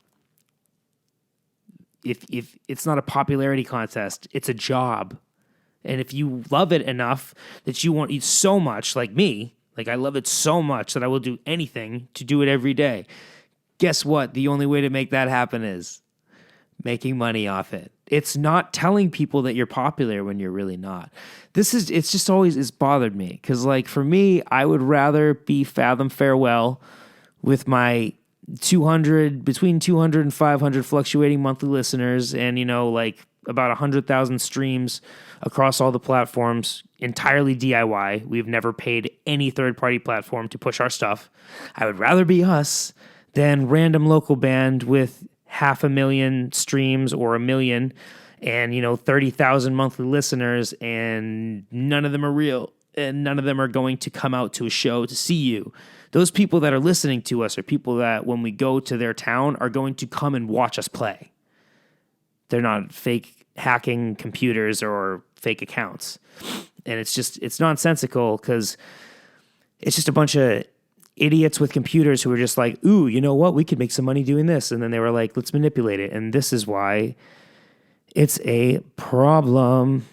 S1: if it's not a popularity contest, it's a job. And if you love it enough that you want it so much, like me, like I love it so much that I will do anything to do it every day. Guess what? The only way to make that happen is making money off it. It's not telling people that you're popular when you're really not. It's just always, it's bothered me. Because like for me, I would rather be Fathom Farewell with my between 200 and 500 fluctuating monthly listeners and, like about 100,000 streams across all the platforms, entirely DIY. We've never paid any third-party platform to push our stuff. I would rather be us than random local band with 500,000 streams or 1 million and, 30,000 monthly listeners, and none of them are real and none of them are going to come out to a show to see you. Those people that are listening to us are people that when we go to their town are going to come and watch us play. They're not fake hacking computers or fake accounts. And it's nonsensical because it's just a bunch of idiots with computers who are just like, ooh, you know what? We could make some money doing this. And then they were like, let's manipulate it. And this is why it's a problem.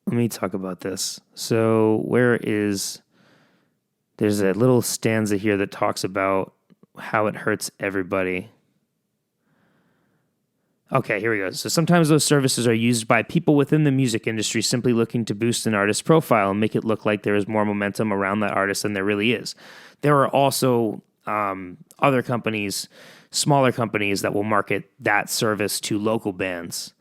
S1: Let me talk about this. So there's a little stanza here that talks about how it hurts everybody. Okay, here we go. So sometimes those services are used by people within the music industry simply looking to boost an artist's profile and make it look like there is more momentum around that artist than there really is. There are also other companies, smaller companies, that will market that service to local bands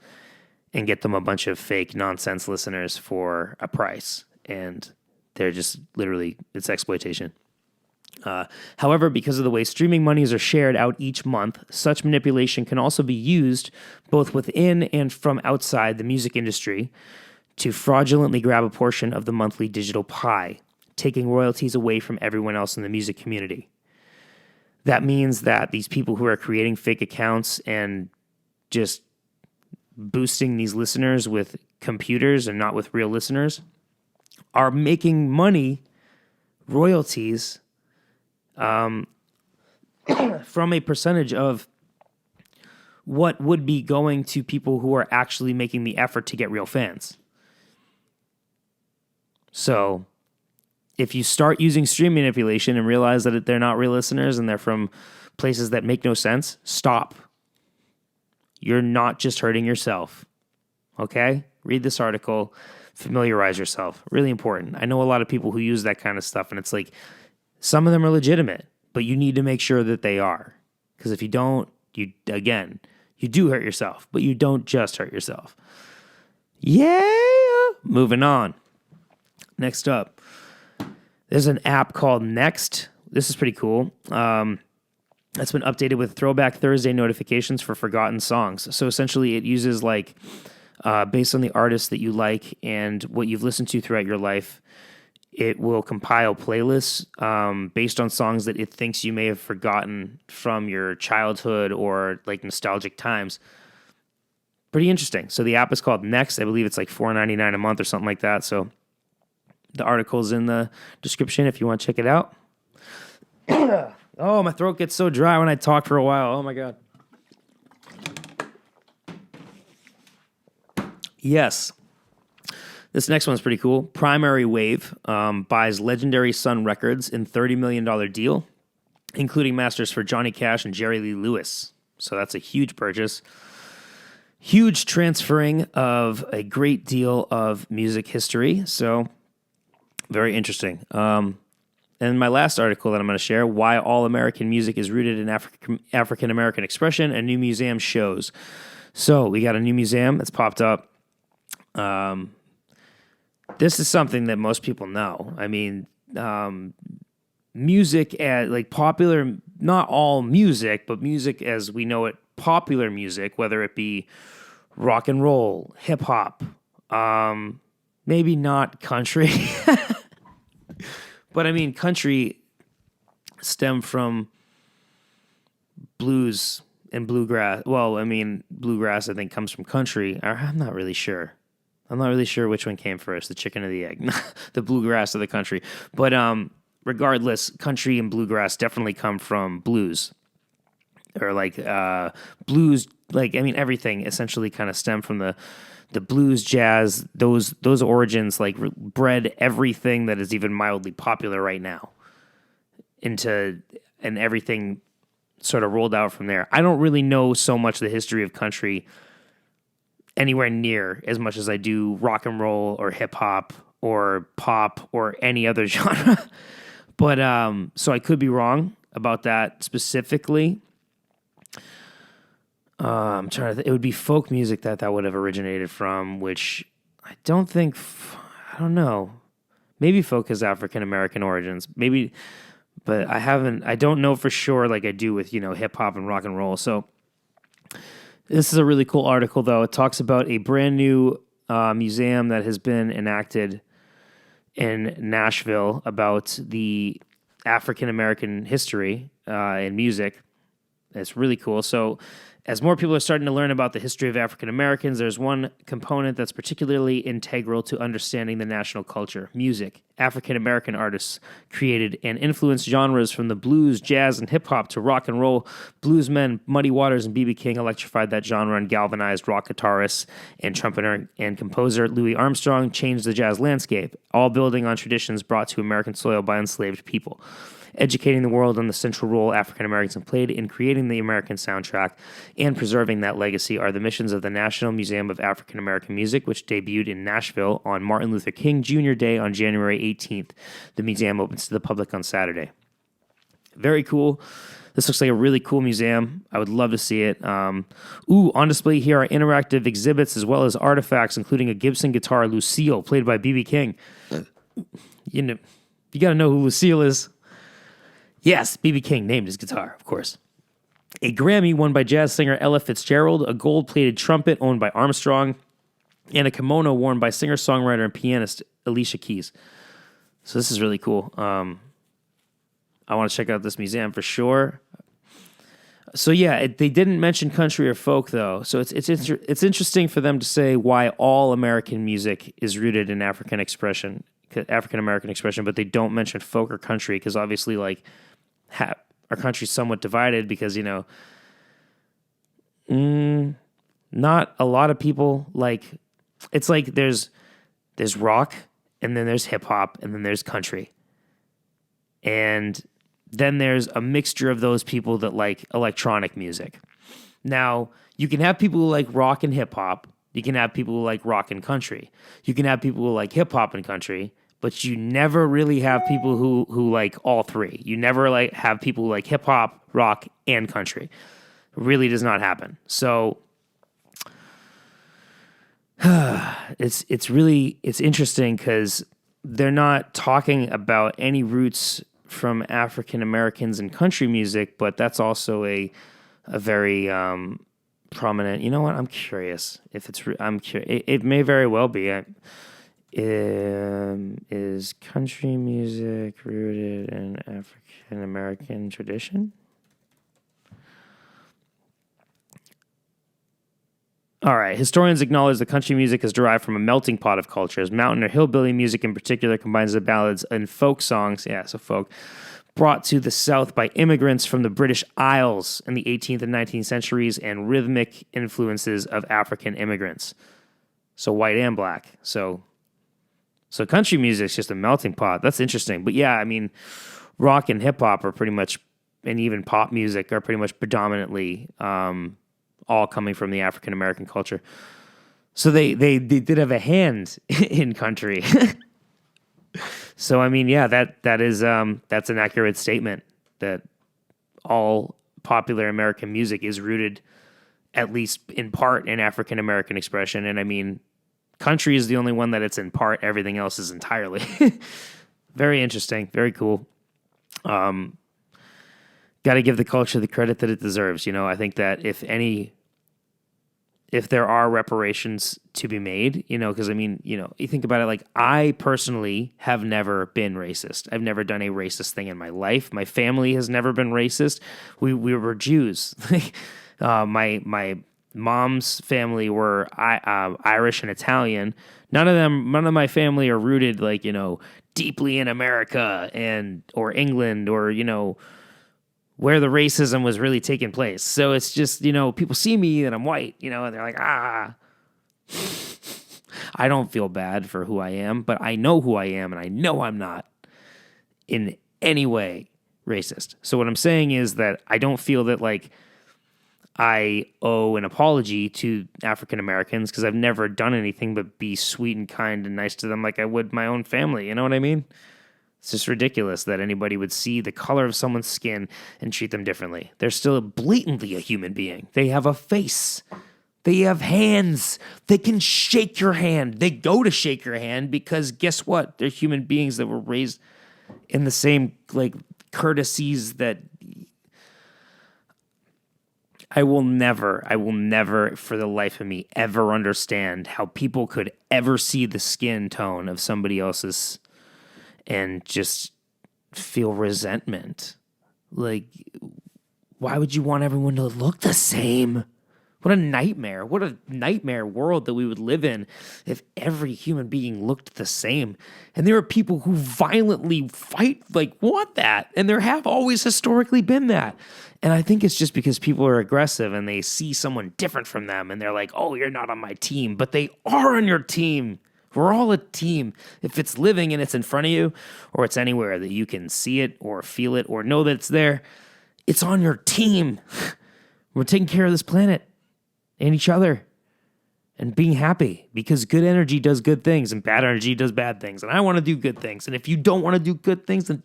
S1: and get them a bunch of fake nonsense listeners for a price. And they're just literally, it's exploitation. However, because of the way streaming monies are shared out each month, such manipulation can also be used both within and from outside the music industry to fraudulently grab a portion of the monthly digital pie, taking royalties away from everyone else in the music community. That means that these people who are creating fake accounts and just boosting these listeners with computers and not with real listeners are making money, royalties, from a percentage of what would be going to people who are actually making the effort to get real fans. So if you start using stream manipulation and realize that they're not real listeners and they're from places that make no sense, stop. You're not just hurting yourself. Okay? Read this article. Familiarize yourself. Really important. I know a lot of people who use that kind of stuff, and it's like, some of them are legitimate, but you need to make sure that they are. Because if you don't, you do hurt yourself, but you don't just hurt yourself. Yeah! Moving on. Next up, there's an app called Next. This is pretty cool. That's been updated with Throwback Thursday notifications for forgotten songs. So essentially it uses based on the artists that you like and what you've listened to throughout your life, it will compile playlists based on songs that it thinks you may have forgotten from your childhood or like nostalgic times. Pretty interesting. So the app is called Next. I believe it's like $4.99 a month or something like that. So the article's in the description if you want to check it out. Oh, my throat gets so dry when I talk for a while. Oh my God. Yes. This next one's pretty cool. Primary Wave buys Legendary Sun Records in $30 million deal, including masters for Johnny Cash and Jerry Lee Lewis. So that's a huge purchase. Huge transferring of a great deal of music history. So very interesting. And my last article that I'm going to share, Why All American Music is Rooted in African-American Expression, a new museum shows. So we got a new museum that's popped up. This is something that most people know. I mean, music like popular, not all music, but music as we know it, popular music, whether it be rock and roll, hip hop, maybe not country, but I mean, country stem from blues and bluegrass. Well, I mean, bluegrass I think comes from country. I'm not really sure. I'm not really sure which one came first, the chicken or the egg, the bluegrass of the country. But regardless, country and bluegrass definitely come from blues. Or like blues, like, I mean, everything essentially kind of stemmed from the blues, jazz, those origins, like bred everything that is even mildly popular right now and everything sort of rolled out from there. I don't really know so much the history of country anywhere near as much as I do rock and roll or hip hop or pop or any other genre. But so I could be wrong about that specifically. I'm trying to it would be folk music that would have originated from, which I don't think, I don't know. Maybe folk has African American origins. Maybe, but I don't know for sure like I do with, hip hop and rock and roll. So this is a really cool article, though. It talks about a brand new museum that has been enacted in Nashville about the African American history in music. It's really cool. So as more people are starting to learn about the history of African Americans, there's one component that's particularly integral to understanding the national culture: music. African American artists created and influenced genres from the blues, jazz, and hip hop to rock and roll. Bluesmen Muddy Waters and B.B. King electrified that genre and galvanized rock guitarist and trumpeter and composer Louis Armstrong changed the jazz landscape, all building on traditions brought to American soil by enslaved people. Educating the world on the central role African Americans have played in creating the American soundtrack and preserving that legacy are the missions of the National Museum of African American Music, which debuted in Nashville on Martin Luther King Jr. Day on January 18th. The museum opens to the public on Saturday. Very cool. This looks like a really cool museum. I would love to see it. On display here are interactive exhibits as well as artifacts, including a Gibson guitar, Lucille, played by B.B. King. You got to know who Lucille is. Yes, B.B. King named his guitar, of course. A Grammy won by jazz singer Ella Fitzgerald, a gold-plated trumpet owned by Armstrong, and a kimono worn by singer-songwriter and pianist Alicia Keys. So this is really cool. I want to check out this museum for sure. So yeah, they didn't mention country or folk though. So it's interesting for them to say why all American music is rooted in African American expression, but they don't mention folk or country because obviously like our country's somewhat divided because, not a lot of people like, it's like there's rock and then there's hip hop and then there's country. And then there's a mixture of those people that like electronic music. Now, you can have people who like rock and hip hop. You can have people who like rock and country. You can have people who like hip hop and country. But you never really have people who like all three. You never like have people who like hip hop, rock, and country. It really does not happen. So it's interesting because they're not talking about any roots from African Americans in country music, but that's also a very prominent. You know what? I'm curious if it's. I'm curious. It may very well be. Is country music rooted in African American tradition? All right. Historians acknowledge that country music is derived from a melting pot of cultures. Mountain or hillbilly music in particular combines the ballads and folk songs, folk, brought to the South by immigrants from the British Isles in the 18th and 19th centuries and rhythmic influences of African immigrants. So white and black. So country music is just a melting pot. That's interesting. But yeah, I mean, rock and hip hop are pretty much, and even pop music are pretty much predominantly all coming from the African American culture. So they did have a hand in country. So I mean, yeah, that's an accurate statement that all popular American music is rooted, at least in part, in African American expression. And I mean, country is the only one that it's in part. Everything else is entirely. Very interesting. Very cool. Got to give the culture the credit that it deserves. I think that if there are reparations to be made, because I mean, you think about it, like I personally have never been racist. I've never done a racist thing in my life. My family has never been racist. We were Jews. My mom's family were Irish and Italian. None of my family are rooted like, deeply in America or England or, where the racism was really taking place. So it's just, people see me and I'm white, and they're like, I don't feel bad for who I am, but I know who I am and I know I'm not in any way racist. So what I'm saying is that I don't feel that like I owe an apology to African Americans because I've never done anything but be sweet and kind and nice to them like I would my own family. You know what I mean? It's just ridiculous that anybody would see the color of someone's skin and treat them differently. They're still blatantly a human being. They have a face. They have hands. They can shake your hand. They go to shake your hand because guess what? They're human beings that were raised in the same like courtesies that I will never for the life of me ever understand how people could ever see the skin tone of somebody else's and just feel resentment. Like, why would you want everyone to look the same? What a nightmare. What a nightmare world that we would live in if every human being looked the same. And there are people who violently want that. And there have always historically been that. And I think it's just because people are aggressive and they see someone different from them and they're like, oh, you're not on my team. But they are on your team. We're all a team. If it's living and it's in front of you or it's anywhere that you can see it or feel it or know that it's there, it's on your team. We're taking care of this planet and each other and being happy because good energy does good things and bad energy does bad things. And I want to do good things. And if you don't want to do good things, then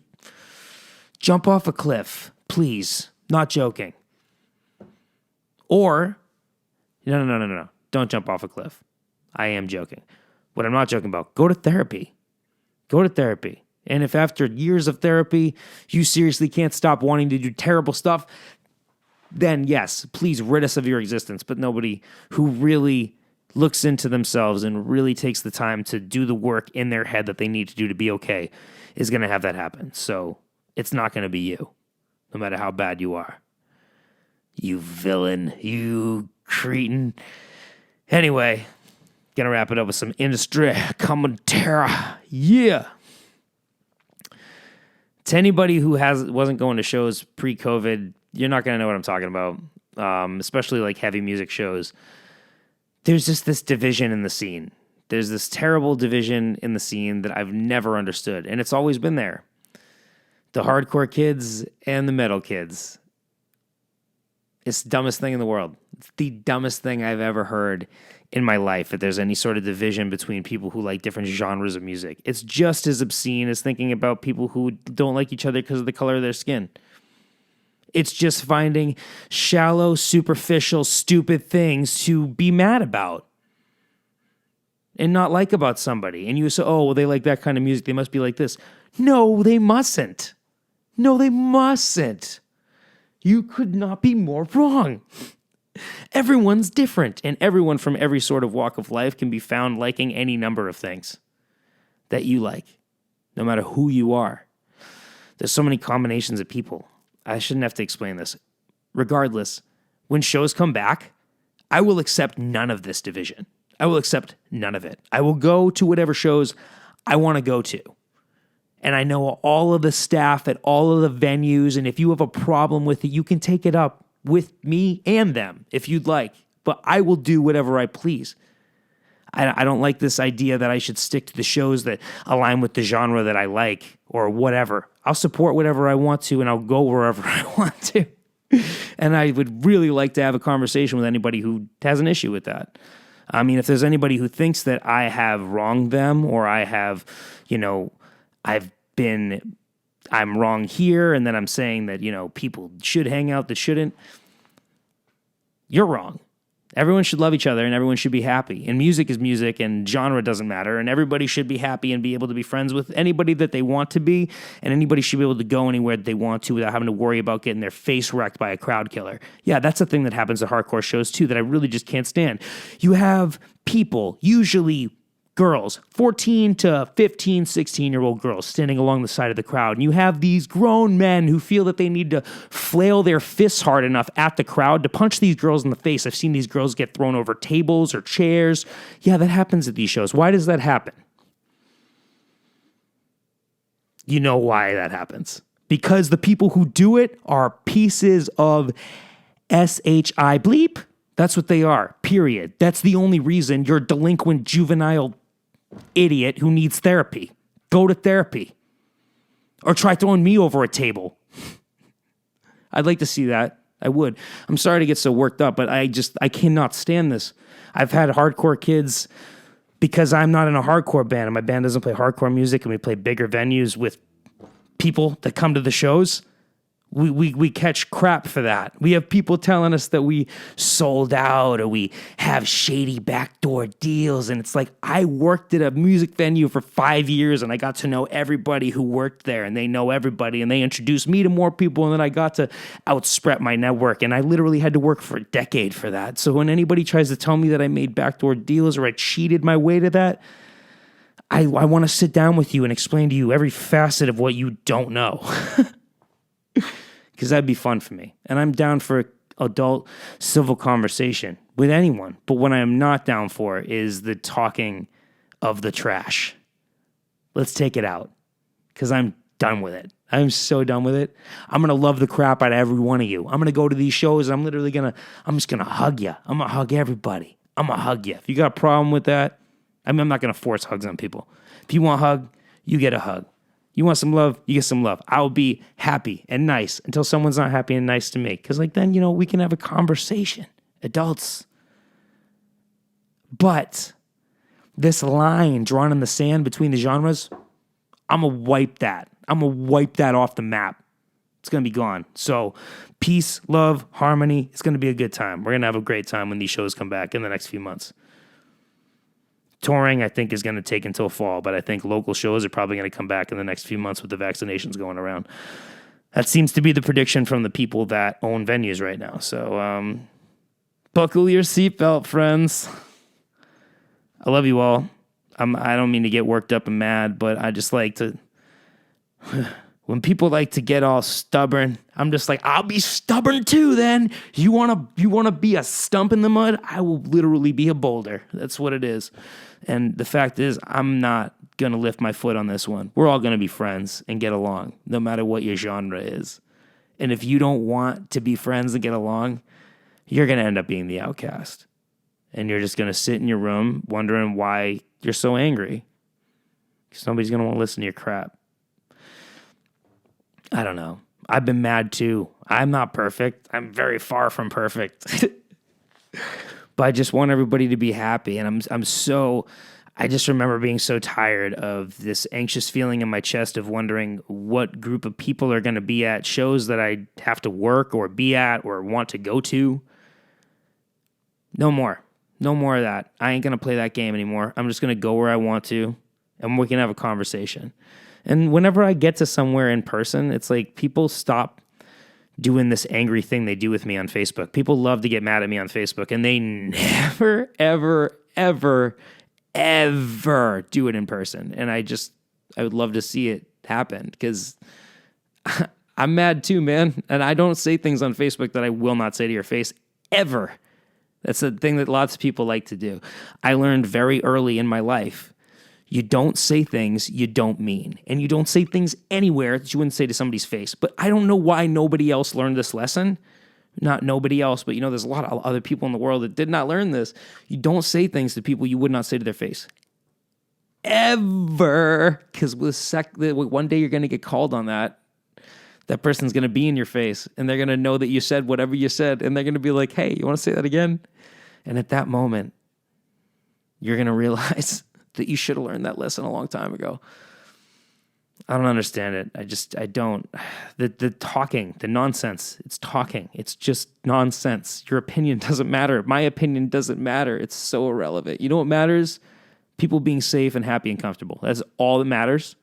S1: jump off a cliff, please. Not joking. Or, no. Don't jump off a cliff. I am joking. What I'm not joking about, go to therapy. Go to therapy. And if after years of therapy, you seriously can't stop wanting to do terrible stuff, then yes, please rid us of your existence. But nobody who really looks into themselves and really takes the time to do the work in their head that they need to do to be okay is going to have that happen. So it's not going to be you, no matter how bad you are. You villain, you cretin. Anyway, gonna wrap it up with some industry commentary. Yeah. To anybody who wasn't going to shows pre-COVID, you're not gonna know what I'm talking about. Especially like heavy music shows. There's just this division in the scene. There's this terrible division in the scene that I've never understood, and it's always been there. The hardcore kids and the metal kids. It's the dumbest thing in the world. It's the dumbest thing I've ever heard in my life, if there's any sort of division between people who like different genres of music. It's just as obscene as thinking about people who don't like each other because of the color of their skin. It's just finding shallow, superficial, stupid things to be mad about and not like about somebody. And you say, oh, well, they like that kind of music. They must be like this. No, they mustn't. No, they mustn't. You could not be more wrong. Everyone's different, and everyone from every sort of walk of life can be found liking any number of things that you like, no matter who you are. There's so many combinations of people. I shouldn't have to explain this. Regardless, when shows come back, I will accept none of this division. I will accept none of it. I will go to whatever shows I want to go to. And I know all of the staff at all of the venues, and if you have a problem with it, you can take it up with me and them if you'd like. But I will do whatever I please. I don't like this idea that I should stick to the shows that align with the genre that I like or whatever. I'll support whatever I want to, and I'll go wherever I want to. And I would really like to have a conversation with anybody who has an issue with that. I mean, if there's anybody who thinks that I have wronged them or I have, I'm wrong here, and then I'm saying that, people should hang out that shouldn't, you're wrong. Everyone should love each other, and everyone should be happy. And music is music, and genre doesn't matter, and everybody should be happy and be able to be friends with anybody that they want to be, and anybody should be able to go anywhere that they want to without having to worry about getting their face wrecked by a crowd killer. Yeah, that's a thing that happens at hardcore shows, too, that I really just can't stand. You have people, usually girls, 14 to 15, 16-year-old girls standing along the side of the crowd. And you have these grown men who feel that they need to flail their fists hard enough at the crowd to punch these girls in the face. I've seen these girls get thrown over tables or chairs. Yeah, that happens at these shows. Why does that happen? You know why that happens. Because the people who do it are pieces of SHI bleep. That's what they are, period. That's the only reason you're a delinquent, juvenile idiot who needs therapy. Go to therapy. Or try throwing me over a table. I'd like to see that. I would. I'm sorry to get so worked up, but I cannot stand this. I've had hardcore kids because I'm not in a hardcore band, and my band doesn't play hardcore music, and we play bigger venues with people that come to the shows. We catch crap for that. We have people telling us that we sold out or we have shady backdoor deals. And it's like, I worked at a music venue for 5 years and I got to know everybody who worked there, and they know everybody, and they introduced me to more people, and then I got to outspread my network. And I literally had to work for a decade for that. So when anybody tries to tell me that I made backdoor deals or I cheated my way to that, I want to sit down with you and explain to you every facet of what you don't know. Because that'd be fun for me. And I'm down for adult civil conversation with anyone. But what I am not down for is the talking of the trash. Let's take it out. Because I'm done with it. I'm so done with it. I'm going to love the crap out of every one of you. I'm going to go to these shows and I'm just going to hug you. I'm going to hug everybody. I'm going to hug you. If you got a problem with that, I'm not going to force hugs on people. If you want a hug, you get a hug. You want some love, you get some love. I will be happy and nice until someone's not happy and nice to me. Because then, we can have a conversation. Adults. But this line drawn in the sand between the genres, I'm going to wipe that. I'm going to wipe that off the map. It's going to be gone. So peace, love, harmony. It's going to be a good time. We're going to have a great time when these shows come back in the next few months. Touring, I think, is going to take until fall, but I think local shows are probably going to come back in the next few months with the vaccinations going around. That seems to be the prediction from the people that own venues right now. So, buckle your seatbelt, friends. I love you all. I don't mean to get worked up and mad, but I just like to... When people like to get all stubborn, I'm just like, I'll be stubborn too then. You wanna be a stump in the mud? I will literally be a boulder. That's what it is. And the fact is, I'm not going to lift my foot on this one. We're all going to be friends and get along, no matter what your genre is. And if you don't want to be friends and get along, you're going to end up being the outcast. And you're just going to sit in your room wondering why you're so angry. Because nobody's going to want to listen to your crap. I don't know. I've been mad too. I'm not perfect. I'm very far from perfect. But I just want everybody to be happy. And I just remember being so tired of this anxious feeling in my chest of wondering what group of people are going to be at shows that I have to work or be at or want to go to. No more. No more of that. I ain't going to play that game anymore. I'm just going to go where I want to, and we can have a conversation. And whenever I get to somewhere in person, it's like people stop doing this angry thing they do with me on Facebook. People love to get mad at me on Facebook, and they never, ever, ever, ever do it in person. And I would love to see it happen because I'm mad too, man. And I don't say things on Facebook that I will not say to your face ever. That's the thing that lots of people like to do. I learned very early in my life, you don't say things you don't mean. And you don't say things anywhere that you wouldn't say to somebody's face. But I don't know why nobody else learned this lesson. Not nobody else, but there's a lot of other people in the world that did not learn this. You don't say things to people you would not say to their face. Ever. Because one day you're going to get called on that. That person's going to be in your face. And they're going to know that you said whatever you said. And they're going to be like, hey, you want to say that again? And at that moment, you're going to realize that you should have learned that lesson a long time ago. I don't understand it. I don't. The talking, the nonsense, it's talking. It's just nonsense. Your opinion doesn't matter. My opinion doesn't matter. It's so irrelevant. You know what matters? People being safe and happy and comfortable. That's all that matters.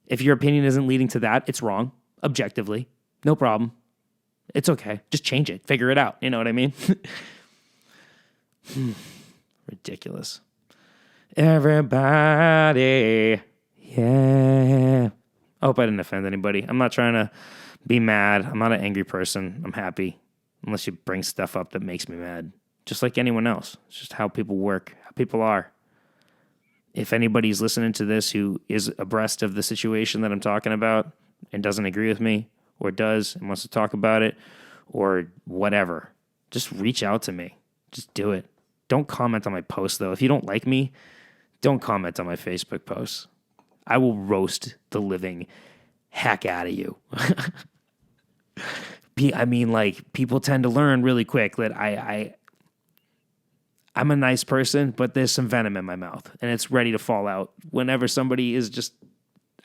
S1: If your opinion isn't leading to that, it's wrong. Objectively. No problem. It's okay. Just change it. Figure it out. You know what I mean? Ridiculous. Everybody. Yeah. I hope I didn't offend anybody. I'm not trying to be mad. I'm not an angry person. I'm happy. Unless you bring stuff up that makes me mad. Just like anyone else. It's just how people work, how people are. If anybody's listening to this who is abreast of the situation that I'm talking about and doesn't agree with me, or does and wants to talk about it, or whatever, just reach out to me. Just do it. Don't comment on my post, though. If you don't like me, don't comment on my Facebook posts. I will roast the living heck out of you. I mean, like, people tend to learn really quick that I'm a nice person, but there's some venom in my mouth, and it's ready to fall out whenever somebody is just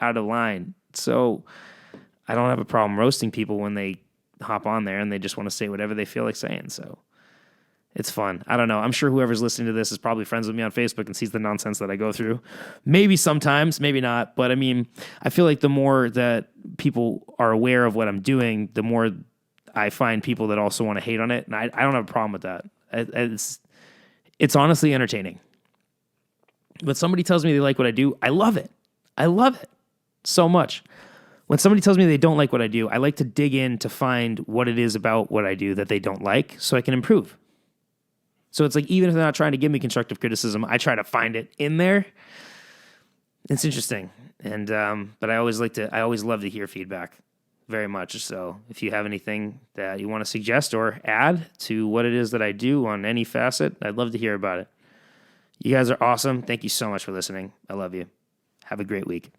S1: out of line. So I don't have a problem roasting people when they hop on there and they just want to say whatever they feel like saying. So it's fun. I don't know. I'm sure whoever's listening to this is probably friends with me on Facebook and sees the nonsense that I go through. Maybe sometimes, maybe not. But I mean, I feel like the more that people are aware of what I'm doing, the more I find people that also want to hate on it. And I don't have a problem with that. It's honestly entertaining. When somebody tells me they like what I do, I love it. I love it so much. When somebody tells me they don't like what I do, I like to dig in to find what it is about what I do that they don't like so I can improve. So it's like, even if they're not trying to give me constructive criticism, I try to find it in there. It's interesting. And, but I always love to hear feedback very much. So if you have anything that you want to suggest or add to what it is that I do on any facet, I'd love to hear about it. You guys are awesome. Thank you so much for listening. I love you. Have a great week.